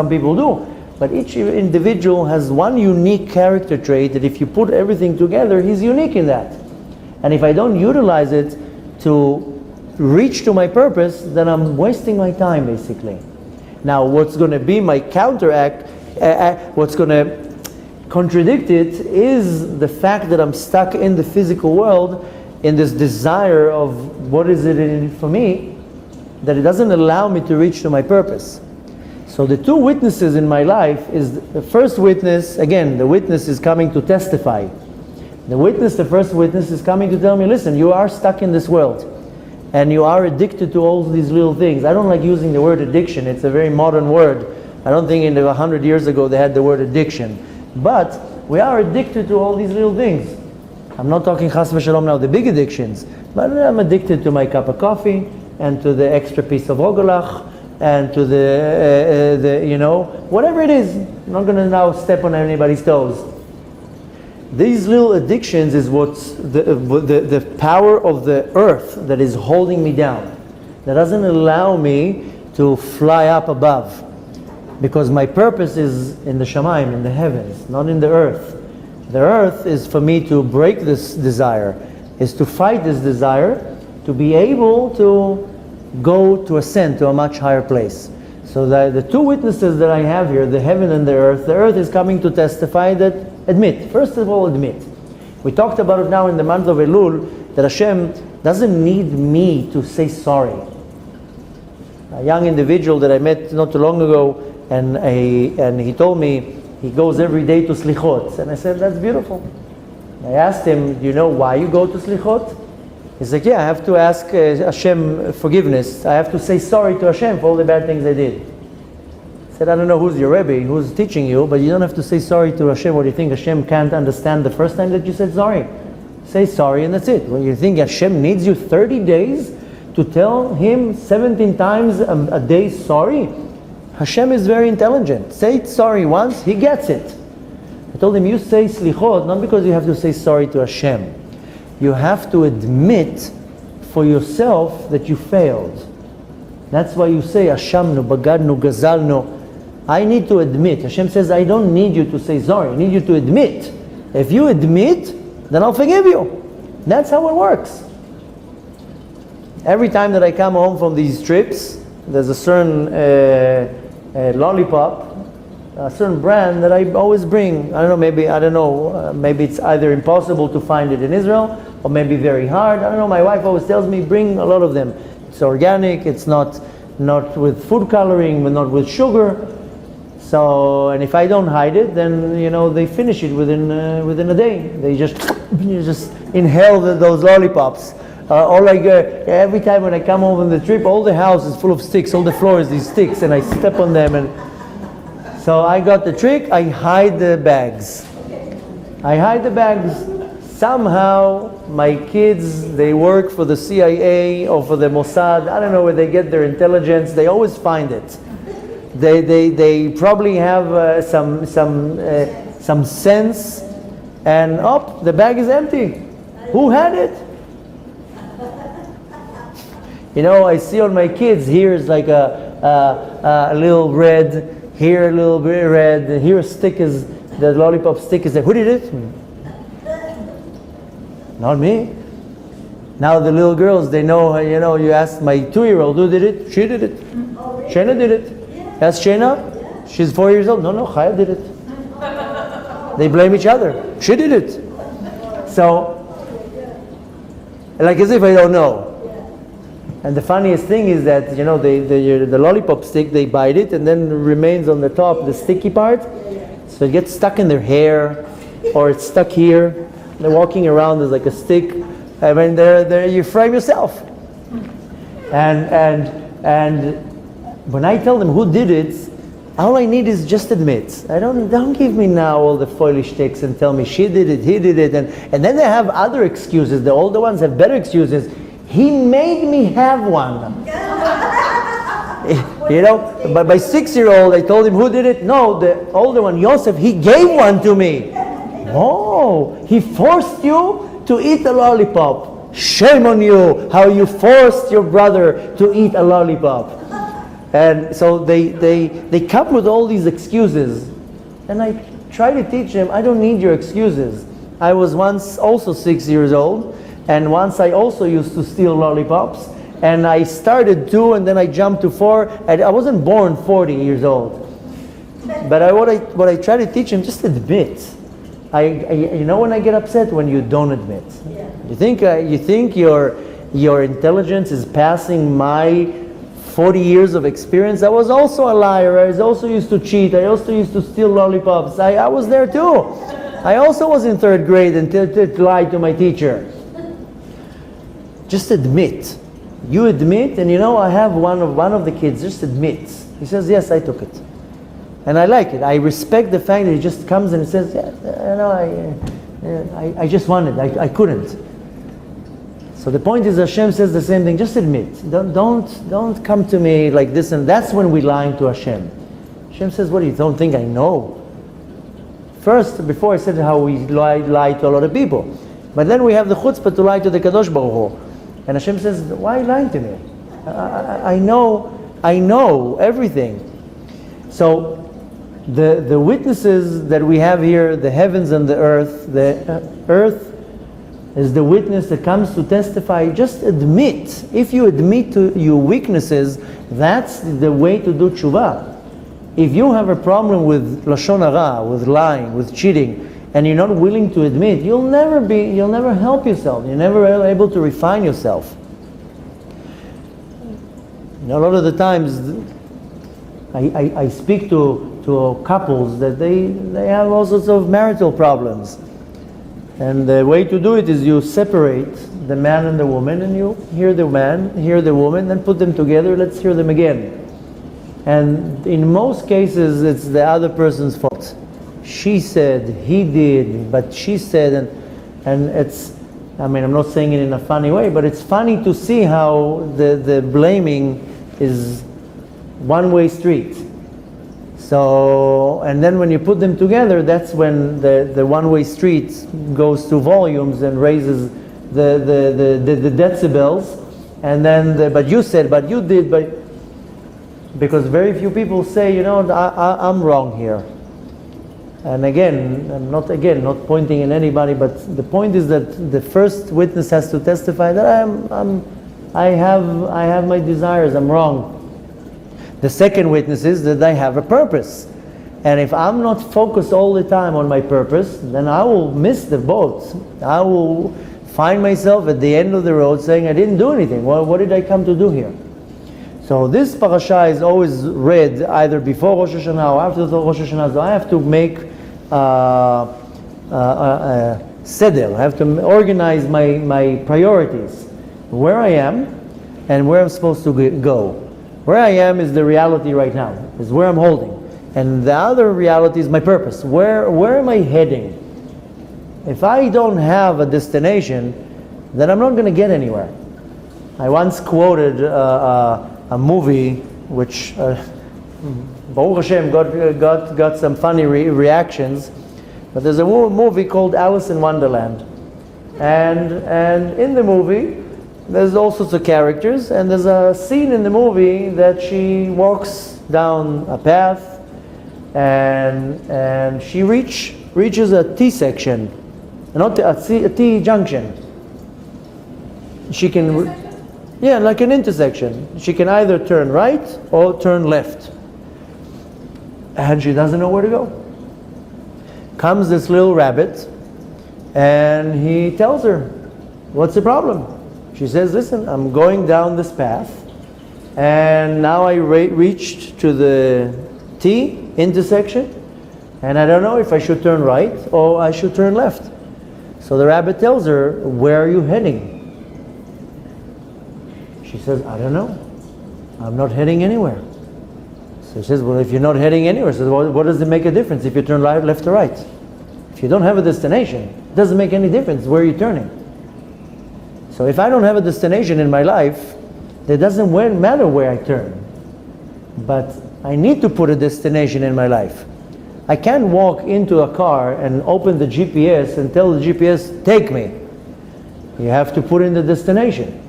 people do. But each individual has one unique character trait that if you put everything together, he's unique in that. And if I don't utilize it to reach to my purpose, then I'm wasting my time, basically. Now, what's going to be my counteract, what's going to contradict it, is the fact that I'm stuck in the physical world, in this desire of what is it in it for me, that it doesn't allow me to reach to my purpose. So the two witnesses in my life is the first witness, again, the witness is coming to testify. The first witness is coming to tell me, listen, you are stuck in this world and you are addicted to all these little things. I don't like using the word addiction. It's a very modern word. I don't think 100 years ago they had the word addiction. But we are addicted to all these little things. I'm not talking chas v'shalom now, the big addictions, but I'm addicted to my cup of coffee and to the extra piece of rogolach and to the whatever it is. I'm not going to now step on anybody's toes. These little addictions is what's the power of the earth that is holding me down. That doesn't allow me to fly up above. Because my purpose is in the shamayim, in the heavens, not in the earth. The earth is for me to break this desire, is to fight this desire, to be able to go to ascend to a much higher place. So the two witnesses that I have here, the heaven and the earth is coming to testify that, first of all admit. We talked about it now in the month of Elul, that Hashem doesn't need me to say sorry. A young individual that I met not too long ago, and he told me he goes every day to slichot. And I said, that's beautiful. I asked him, do you know why you go to slichot? He's like, yeah, I have to ask Hashem forgiveness. I have to say sorry to Hashem for all the bad things I did. I said, I don't know who's your Rebbe, who's teaching you, but you don't have to say sorry to Hashem. What do you think, Hashem can't understand the first time that you said sorry? Say sorry and that's it. Well, you think Hashem needs you 30 days to tell him 17 times a day sorry? Hashem is very intelligent. Say sorry once, he gets it. I told him, you say slichot, not because you have to say sorry to Hashem. You have to admit for yourself that you failed. That's why you say, Ashamnu, Bagadnu, Gazalnu. I need to admit. Hashem says, I don't need you to say sorry. I need you to admit. If you admit, then I'll forgive you. That's how it works. Every time that I come home from these trips, there's a certain lollipop, a certain brand that I always bring. I don't know, maybe it's either impossible to find it in Israel, or maybe very hard. I don't know, my wife always tells me, bring a lot of them. It's organic, it's not with food coloring, but not with sugar. So, and if I don't hide it, then they finish it within a day. They just inhale those lollipops. Every time when I come home on the trip, all the house is full of sticks. All the floor is these sticks, and I step on them. And so I got the trick. I hide the bags. Somehow my kids, they work for the CIA or for the Mossad. I don't know where they get their intelligence. They always find it. They probably have some sense, and the bag is empty. Who had it? I see on my kids, here is like a little red, here a little bit red, and here a stick is, the lollipop stick is there. Who did it? Not me. Now the little girls, they know, you ask my 2-year-old, who did it? She did it. Shena did it. Ask Shena. She's 4 years old. No, Chaya did it. They blame each other. She did it. So, like as if I don't know. And the funniest thing is that, the lollipop stick, they bite it and then remains on the top, the sticky part. So it gets stuck in their hair, or it's stuck here. They're walking around, there's like a stick. I mean, you frame yourself. And when I tell them who did it, all I need is just admit. Don't give me now all the foilish sticks and tell me she did it, he did it, and then they have other excuses. The older ones have better excuses. He made me have one. But my 6-year-old, I told him who did it. No, the older one, Yosef, he gave one to me. Oh, he forced you to eat a lollipop. Shame on you, how you forced your brother to eat a lollipop. And so they come with all these excuses. And I try to teach them, I don't need your excuses. I was once also 6 years old, and once I also used to steal lollipops. And I started 2, and then I jumped to 4. And I wasn't born 40 years old. But what I try to teach them, just admit. When I get upset, when you don't admit. Yeah. You think your intelligence is passing my 40 years of experience? I was also a liar. I also used to cheat. I also used to steal lollipops. I was there too. I also was in 3rd grade and lied to my teacher. Just admit. You admit, and I have one of the kids just admits. He says, yes, I took it. And I like it. I respect the fact that he just comes and says, I just wanted. I couldn't. So the point is, Hashem says the same thing. Just admit. Don't come to me like this, and that's when we're lying to Hashem. Hashem says, what do you don't think I know? First, before I said how we lie to a lot of people, but then we have the chutzpah to lie to the Kadosh Baruch Hu. And Hashem says, why are you lying to me? I know everything. So the witnesses that we have here, the heavens and the earth is the witness that comes to testify. Just admit. If you admit to your weaknesses, that's the way to do tshuva. If you have a problem with lashon hara, with lying, with cheating, and you're not willing to admit, you'll never help yourself. You're never able to refine yourself. A lot of the times, I speak to couples that they have all sorts of marital problems. And the way to do it is you separate the man and the woman, and you hear the man, hear the woman, then put them together, let's hear them again. And in most cases, it's the other person's fault. She said, he did, but she said, and it's, I'm not saying it in a funny way, but it's funny to see how the blaming is one-way street. So, and then when you put them together, that's when the one-way street goes to volumes and raises the decibels. And then, but you said, but you did, but because very few people say, I'm wrong here. And again, I'm not pointing at anybody, but the point is that the first witness has to testify that I have my desires, I'm wrong. The second witness is that I have a purpose. And if I'm not focused all the time on my purpose, then I will miss the boat. I will find myself at the end of the road saying, I didn't do anything. Well, what did I come to do here? So this parasha is always read either before Rosh Hashanah or after Rosh Hashanah. So I have to make seder. I have to organize my priorities, where I am and where I'm supposed to go. Where I am is the reality right now, is where I'm holding. And the other reality is my purpose. Where am I heading? If I don't have a destination, then I'm not going to get anywhere. I once quoted a movie which, Baruch Hashem, got some funny reactions. But there's a movie called Alice in Wonderland. And in the movie, there's all sorts of characters. And there's a scene in the movie that she walks down a path and she reaches a T section, not a T junction. She can, yeah, like an intersection. She can either turn right or turn left. And she doesn't know where to go. Comes this little rabbit and he tells her, what's the problem? She says, listen, I'm going down this path and now I reached to the T intersection and I don't know if I should turn right or I should turn left. So the rabbit tells her, where are you heading? She says, I don't know. I'm not heading anywhere. So she says, well, if you're not heading anywhere, so what does it make a difference if you turn right, left or right? If you don't have a destination, it doesn't make any difference where you're turning. So if I don't have a destination in my life, it doesn't matter where I turn. But I need to put a destination in my life. I can't walk into a car and open the GPS and tell the GPS, take me. You have to put in the destination.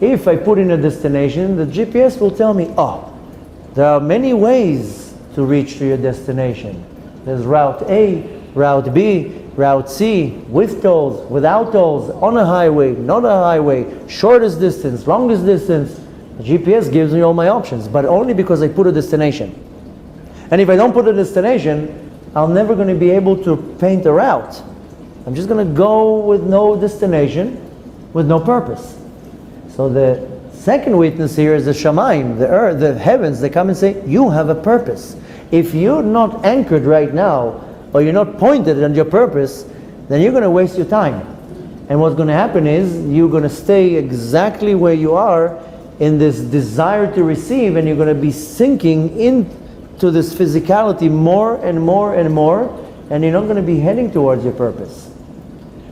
If I put in a destination, the GPS will tell me, oh, there are many ways to reach to your destination. There's Route A, Route B, Route C, with tolls, without tolls, on a highway, not a highway, shortest distance, longest distance. The GPS gives me all my options, but only because I put a destination. And if I don't put a destination, I'm never going to be able to paint a route. I'm just going to go with no destination, with no purpose. So the second witness here is the Shamayim, the earth, the heavens. They come and say, you have a purpose. If you're not anchored right now, or you're not pointed on your purpose, then you're going to waste your time. And what's going to happen is you're going to stay exactly where you are in this desire to receive, and you're going to be sinking into this physicality more and more and more, and you're not going to be heading towards your purpose.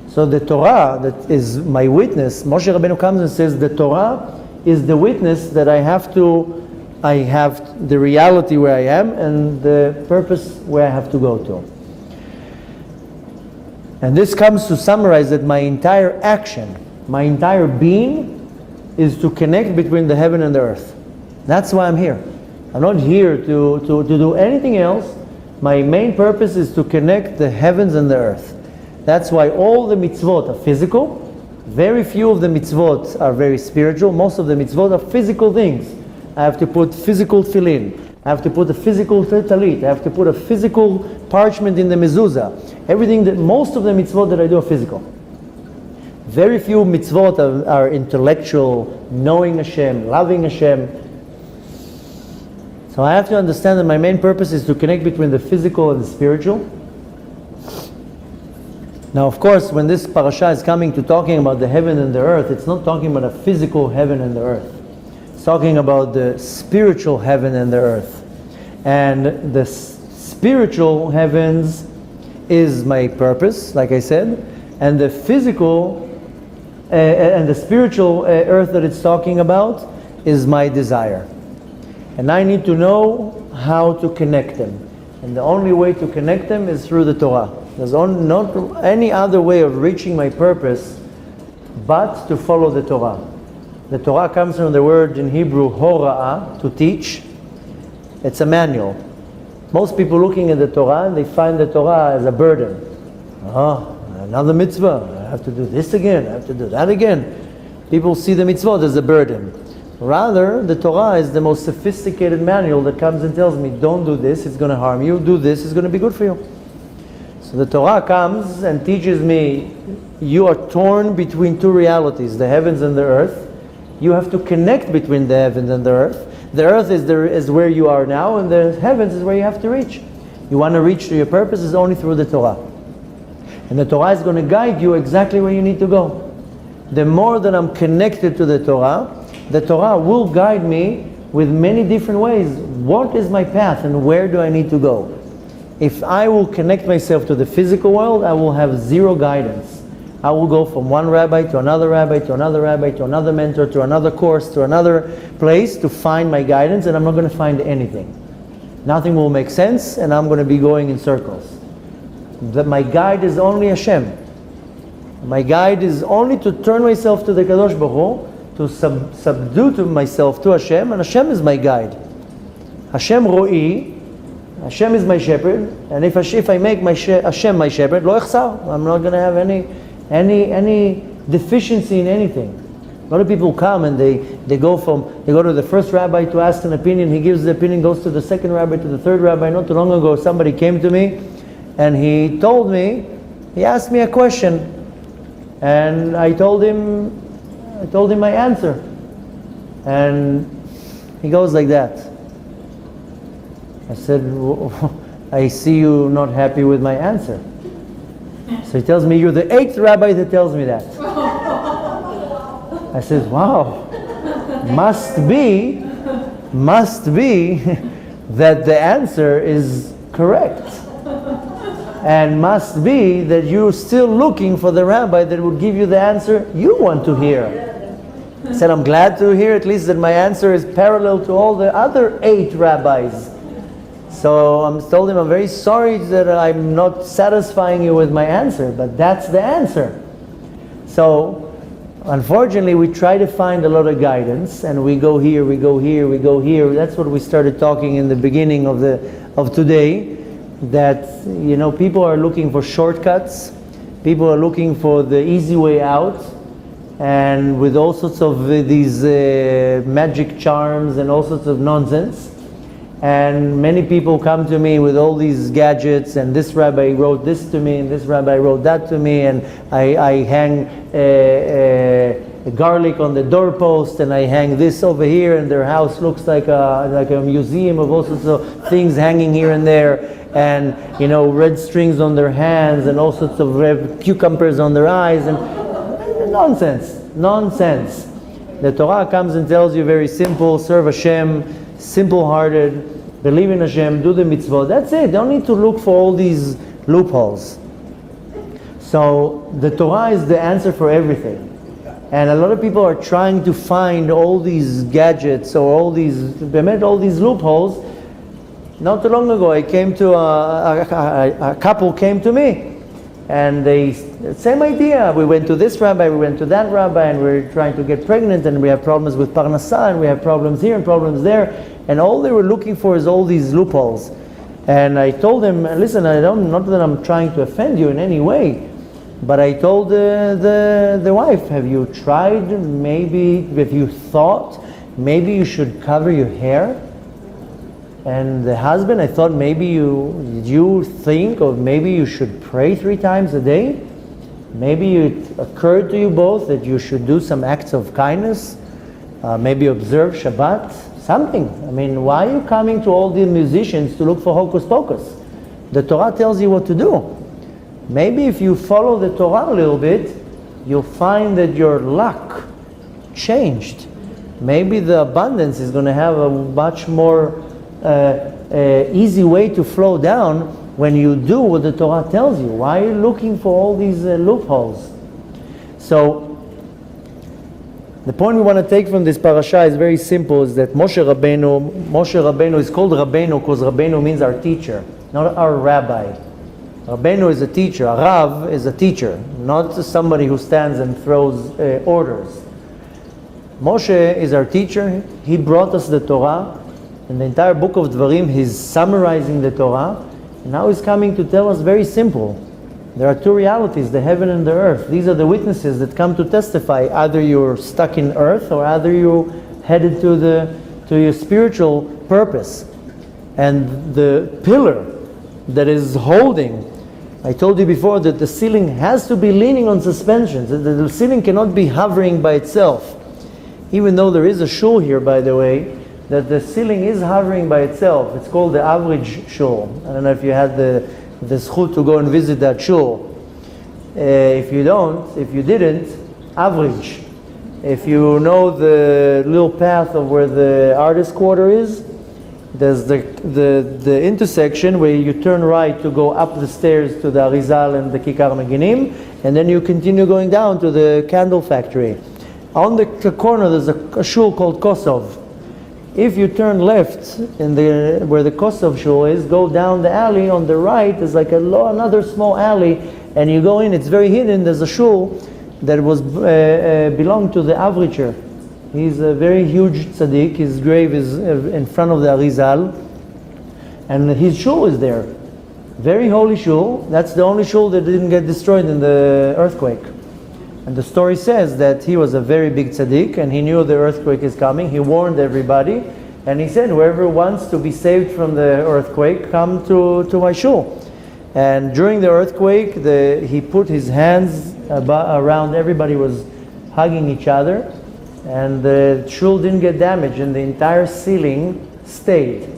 So the Torah, that is my witness, Moshe Rabbeinu comes and says the Torah is the witness that I have the reality where I am and the purpose where I have to go to. And this comes to summarize that my entire action, my entire being is to connect between the heaven and the earth. That's why I'm here. I'm not here to do anything else. My main purpose is to connect the heavens and the earth. That's why all the mitzvot are physical. Very few of the mitzvot are very spiritual. Most of the mitzvot are physical things. I have to put physical tefillin. I have to put a physical talit. I have to put a physical parchment in the mezuzah. Most of the mitzvot that I do are physical. Very few mitzvot are intellectual, knowing Hashem, loving Hashem. So I have to understand that my main purpose is to connect between the physical and the spiritual. Now, of course, when this parasha is coming to talking about the heaven and the earth, it's not talking about a physical heaven and the earth. It's talking about the spiritual heaven and the earth. And the spiritual heavens is my purpose, like I said, and the physical and the spiritual earth that it's talking about is my desire. And I need to know how to connect them. And the only way to connect them is through the Torah. There's not any other way of reaching my purpose but to follow the Torah. The Torah comes from the word in Hebrew, hora'ah, to teach. It's a manual. Most people looking at the Torah, they find the Torah as a burden. Oh, another mitzvah. I have to do this again. I have to do that again. People see the mitzvot as a burden. Rather, the Torah is the most sophisticated manual that comes and tells me, don't do this, it's going to harm you. Do this, it's going to be good for you. So the Torah comes and teaches me, you are torn between two realities, the heavens and the earth. You have to connect between the heavens and the earth. The earth is where you are now, and the heavens is where you have to reach. You want to reach to your purpose is only through the Torah. And the Torah is going to guide you exactly where you need to go. The more that I'm connected to the Torah will guide me with many different ways. What is my path and where do I need to go? If I will connect myself to the physical world, I will have zero guidance. I will go from one rabbi to another rabbi to another rabbi to another mentor to another course to another place to find my guidance, and I'm not going to find anything. Nothing will make sense, and I'm going to be going in circles. My guide is only Hashem. My guide is only to turn myself to the Kadosh Baruch Hu, to subdue to myself to Hashem, and Hashem is my guide. Hashem ro'i, Hashem is my shepherd, and if I make Hashem my shepherd, lo echsar, I'm not going to have any deficiency in anything. A lot of people come and they go to the first rabbi to ask an opinion. He gives the opinion, goes to the second rabbi, to the third rabbi. Not too long ago, somebody came to me, and he asked me a question, and I told him my answer, and he goes like that. I said, I see you not happy with my answer. So he tells me, you're the 8th rabbi that tells me that. I said, wow, must be that the answer is correct. And must be that you're still looking for the rabbi that would give you the answer you want to hear. I said, I'm glad to hear at least that my answer is parallel to all the other 8 rabbis. So I told him, I'm very sorry that I'm not satisfying you with my answer, but that's the answer. So unfortunately, we try to find a lot of guidance, and we go here, we go here, we go here. That's what we started talking in the beginning of today, that people are looking for shortcuts. People are looking for the easy way out, and with all sorts of these magic charms and all sorts of nonsense. And many people come to me with all these gadgets, and this rabbi wrote this to me, and this rabbi wrote that to me, and I hang garlic on the doorpost, and I hang this over here, and their house looks like a museum of all sorts of things hanging here and there, and red strings on their hands, and all sorts of red cucumbers on their eyes, and nonsense. The Torah comes and tells you very simple: serve Hashem, simple-hearted, believe in Hashem, do the mitzvot. That's it. Don't need to look for all these loopholes. So the Torah is the answer for everything. And a lot of people are trying to find all these gadgets or all these loopholes. Not too long ago, I came to a couple came to me, and same idea. We went to this rabbi, we went to that rabbi, and we're trying to get pregnant, and we have problems with parnasa, and we have problems here and problems there, and all they were looking for is all these loopholes. And I told them, listen, not that I'm trying to offend you in any way, but I told the wife, have you tried, have you thought, maybe you should cover your hair? And the husband, I thought maybe you think, or maybe you should pray 3 times a day? Maybe it occurred to you both that you should do some acts of kindness, maybe observe Shabbat, something. I mean, why are you coming to all the musicians to look for hocus pocus? The Torah tells you what to do. Maybe if you follow the Torah a little bit, you'll find that your luck changed. Maybe the abundance is going to have a much more easy way to flow down when you do what the Torah tells you. Why are you looking for all these loopholes? So the point we want to take from this parasha is very simple, is that Moshe Rabbeinu is called Rabbeinu because Rabbeinu means our teacher, not our rabbi. Rabbeinu is a teacher. A Rav is a teacher, not somebody who stands and throws orders. Moshe is our teacher. He brought us the Torah. In the entire book of Dvarim, he's summarizing the Torah. And now he's coming to tell us very simple. There are 2 realities, the heaven and the earth. These are the witnesses that come to testify. Either you're stuck in earth, or either you're headed to your spiritual purpose. And the pillar that is holding, I told you before that the ceiling has to be leaning on suspensions. The ceiling cannot be hovering by itself. even though there is a shul here, by the way, that the ceiling is hovering by itself. It's called the average shul. I don't know if you had the zchut to go and visit that shul. If you didn't, average. If you know the little path of where the artist quarter is, there's the intersection where you turn right to go up the stairs to the Arizal and the Kikar Meginim, and then you continue going down to the candle factory. On the corner there's a shul called Kosov. If you turn left in where the Kosov shul is, go down the alley on the right, there's like another small alley, and you go in, it's very hidden, there's a shul that belonged to the Avricher. He's a very huge tzaddik. His grave is in front of the Arizal, and his shul is there. Very holy shul. That's the only shul that didn't get destroyed in the earthquake. And the story says that he was a very big tzaddik, and he knew the earthquake is coming. He warned everybody, and he said, whoever wants to be saved from the earthquake, come to my shul. And during the earthquake, he put his hands around, everybody was hugging each other, and the shul didn't get damaged, and the entire ceiling stayed.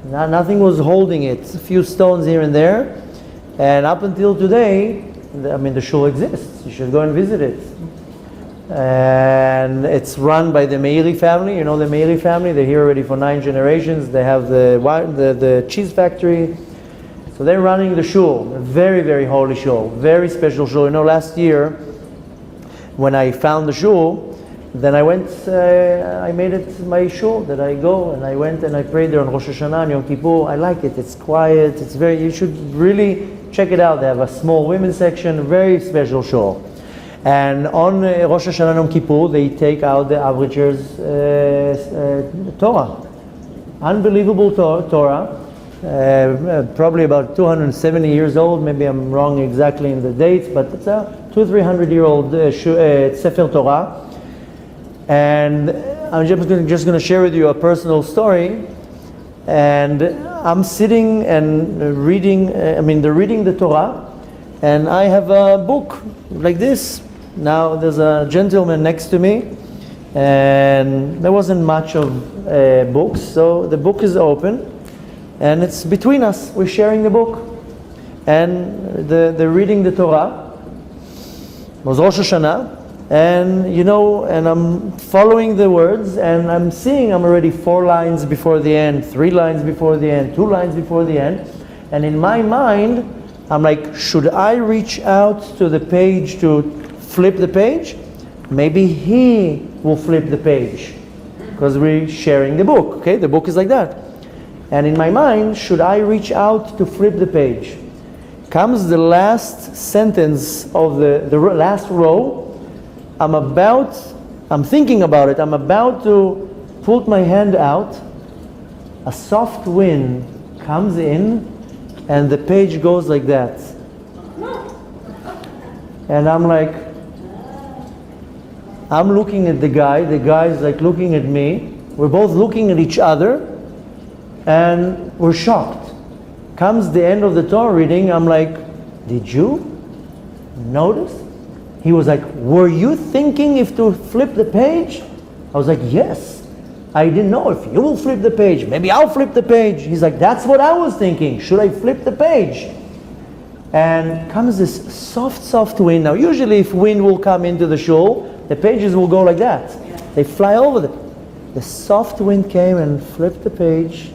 Nothing was holding it, a few stones here and there, and up until today, the shul exists. You should go and visit it. And it's run by the Meiri family. You know the Meiri family? They're here already for 9 generations. They have the cheese factory. So they're running the shul, a very, very holy shul, very special shul. You know, last year, when I found the shul, then I went, I made it my shul that I go, and I went and I prayed there on Rosh Hashanah and Yom Kippur. I like it, it's quiet, you should really check it out. They have a small women's section, very special shul. And on Rosh Hashanah and Yom Kippur, they take out the Avricher's Torah. Unbelievable Torah. Probably about 270 years old, maybe I'm wrong exactly in the dates, but it's a 200-300-year-old Sefer Torah. And I'm just going to share with you a personal story. And I'm sitting and reading, they're reading the Torah, and I have a book like this. Now there's a gentleman next to me, and there wasn't much of books, so the book is open. And it's between us, we're sharing the book. And they're reading the Torah. It was Rosh Hashanah. And and I'm following the words, and I'm seeing I'm already 4 lines before the end, 3 lines before the end, 2 lines before the end. And in my mind, I'm like, should I reach out to the page to flip the page? Maybe he will flip the page, because we're sharing the book, okay? The book is like that. And in my mind, should I reach out to flip the page? Comes the last sentence of the last row. I'm thinking about it. I'm about to put my hand out. A soft wind comes in, and the page goes like that. And I'm looking at the guy's like looking at me. We're both looking at each other. And we're shocked. Comes the end of the Torah reading, I'm like, did you notice? He was like, were you thinking if to flip the page? I was like, yes. I didn't know if you will flip the page. Maybe I'll flip the page. He's like, that's what I was thinking. Should I flip the page? And comes this soft wind. Now usually if wind will come into the shul, the pages will go like that. They fly over the soft wind came and flipped the page.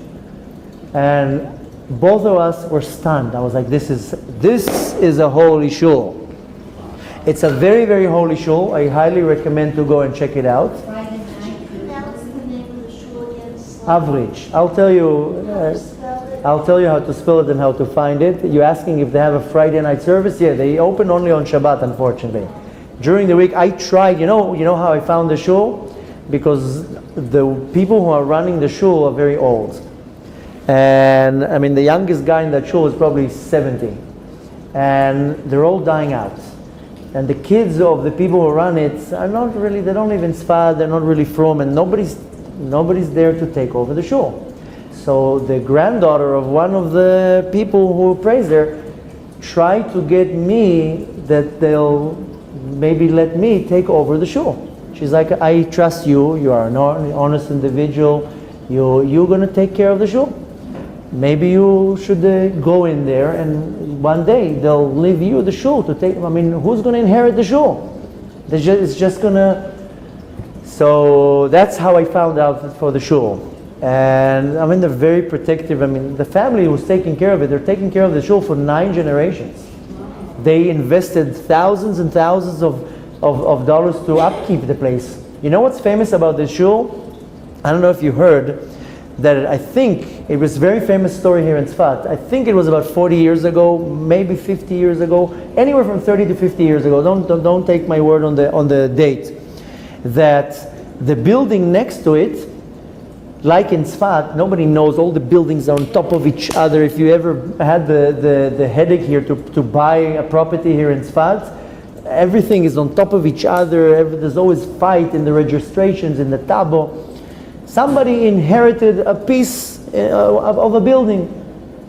And both of us were stunned. I was like, this is a holy shul. It's a very, very holy shul. I highly recommend to go and check it out. Friday night. Could you pronounce the name of the shul again? Average. I'll tell you how to spell it and how to find it. You're asking if they have a Friday night service? Yeah, they open only on Shabbat, unfortunately. During the week, I tried. You know how I found the shul? Because the people who are running the shul are very old. And the youngest guy in that shul is probably 70. And they're all dying out. And the kids of the people who run it are not really, they don't live in Sfad, they're not really from, and nobody's there to take over the shul. So the granddaughter of one of the people who prays there tried to get me that they'll maybe let me take over the shul. She's like, I trust you. You are an honest individual. You're going to take care of the shul. Maybe you should go in there, and one day they'll leave you the shul to take. I mean, who's going to inherit the shul? It's just going to. So that's how I found out for the shul. And I mean, they're very protective. I mean, the family who's taking care of it, they're taking care of the shul for 9 generations. They invested thousands and thousands of dollars to upkeep the place. You know what's famous about this shul? I don't know if you heard that. I think it was a very famous story here in Tzfat. I think it was about 40 years ago, maybe 50 years ago, anywhere from 30 to 50 years ago. Don't take my word on the date. That the building next to it, like in Tzfat, nobody knows, all the buildings are on top of each other. If you ever had the headache here to buy a property here in Tzfat, everything is on top of each other. There's always fight in the registrations, in the tabo. Somebody inherited a piece of a building.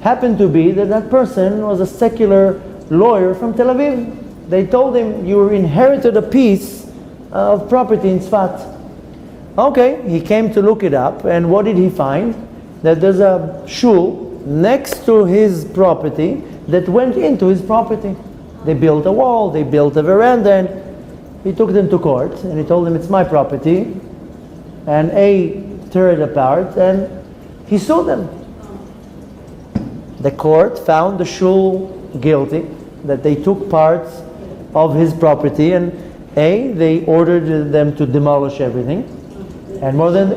Happened to be that person was a secular lawyer from Tel Aviv. They told him, you inherited a piece of property in Tzfat. Okay, he came to look it up, and what did he find? That there's a shul next to his property that went into his property. They built a wall, they built a veranda, and he took them to court, and he told them, it's my property, and tore it apart, and he sued them. The court found the shul guilty, that they took parts of his property, and they ordered them to demolish everything. And more than,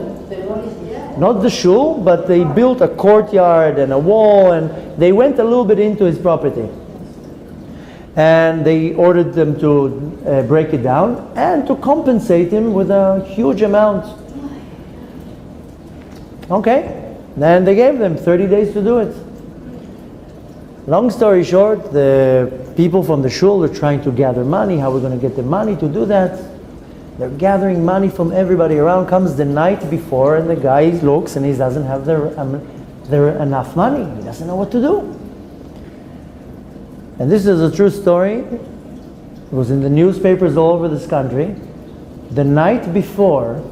not the shul, but they built a courtyard and a wall, and they went a little bit into his property. And they ordered them to break it down and to compensate him with a huge amount. Okay, then they gave them 30 days to do it. Long story short, the people from the shul are trying to gather money. How we're going to get the money to do that? They're gathering money from everybody around. Comes the night before, and the guy looks, and he doesn't have there enough money. He doesn't know what to do. And this is a true story. It was in the newspapers all over this country. The night before,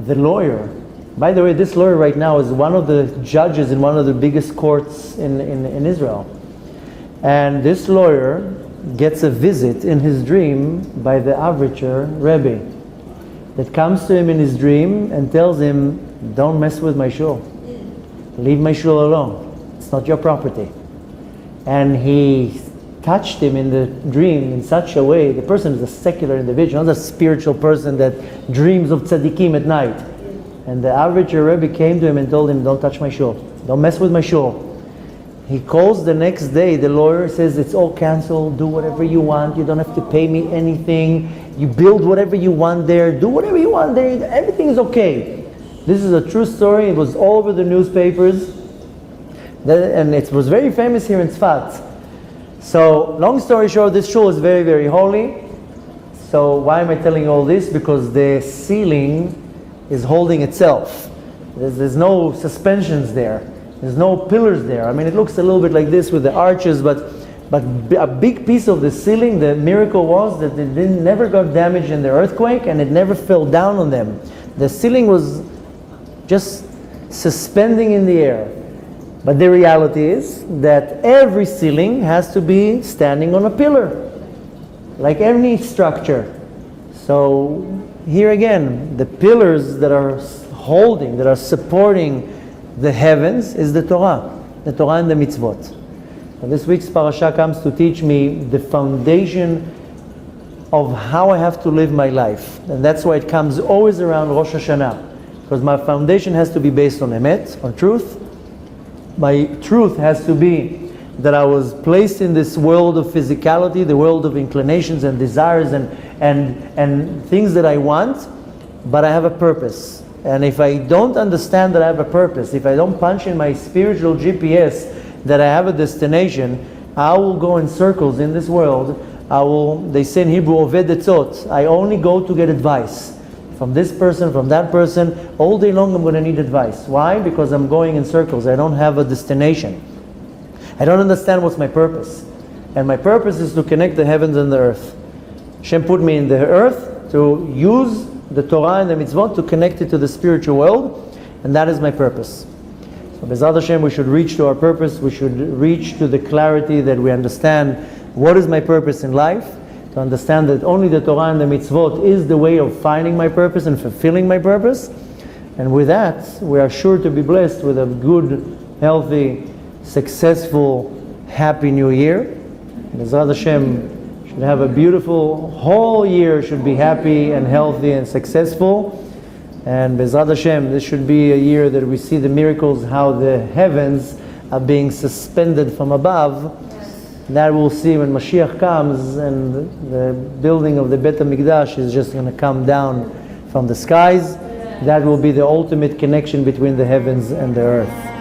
the lawyer, by the way, this lawyer right now is one of the judges in one of the biggest courts in Israel. And this lawyer gets a visit in his dream by the Avricher Rebbe that comes to him in his dream and tells him, don't mess with my shul. Leave my shul alone. It's not your property. And he touched him in the dream in such a way. The person is a secular individual, not a spiritual person that dreams of tzaddikim at night. And the Avricher Rebbe came to him and told him, don't touch my shul. Don't mess with my shul. He calls the next day, the lawyer says, it's all canceled, do whatever you want, you don't have to pay me anything, you build whatever you want there, do whatever you want there, everything is okay. This is a true story, it was all over the newspapers, and it was very famous here in Tzfat. So, long story short, this shul is very, very holy. So why am I telling you all this? Because the ceiling is holding itself. There's no suspensions there. There's no pillars there. I mean, it looks a little bit like this with the arches, but a big piece of the ceiling, the miracle was that it never got damaged in the earthquake, and it never fell down on them. The ceiling was just suspending in the air. But the reality is that every ceiling has to be standing on a pillar, like any structure. So here again, the pillars that are holding, that are supporting the heavens is the Torah and the mitzvot. And this week's parasha comes to teach me the foundation of how I have to live my life. And that's why it comes always around Rosh Hashanah. Because my foundation has to be based on emet, on truth. My truth has to be that I was placed in this world of physicality, the world of inclinations and desires and things that I want, but I have a purpose. And if I don't understand that I have a purpose, if I don't punch in my spiritual GPS that I have a destination, I will go in circles in this world. They say in Hebrew, oved etzot. I only go to get advice from this person, from that person. All day long I'm going to need advice. Why? Because I'm going in circles. I don't have a destination. I don't understand what's my purpose. And my purpose is to connect the heavens and the earth. Hashem put me in the earth to use the Torah and the mitzvot, to connect it to the spiritual world, and that is my purpose. So B'ezrat Hashem, we should reach to our purpose. We should reach to the clarity that we understand what is my purpose in life, to understand that only the Torah and the mitzvot is the way of finding my purpose and fulfilling my purpose. And with that, we are sure to be blessed with a good, healthy, successful, happy new year. B'ezrat Hashem should have a beautiful whole year, should be happy and healthy and successful. And B'ezrat Hashem, this should be a year that we see the miracles, how the heavens are being suspended from above. That we'll see when Mashiach comes and the building of the Bet HaMikdash is just going to come down from the skies. That will be the ultimate connection between the heavens and the earth.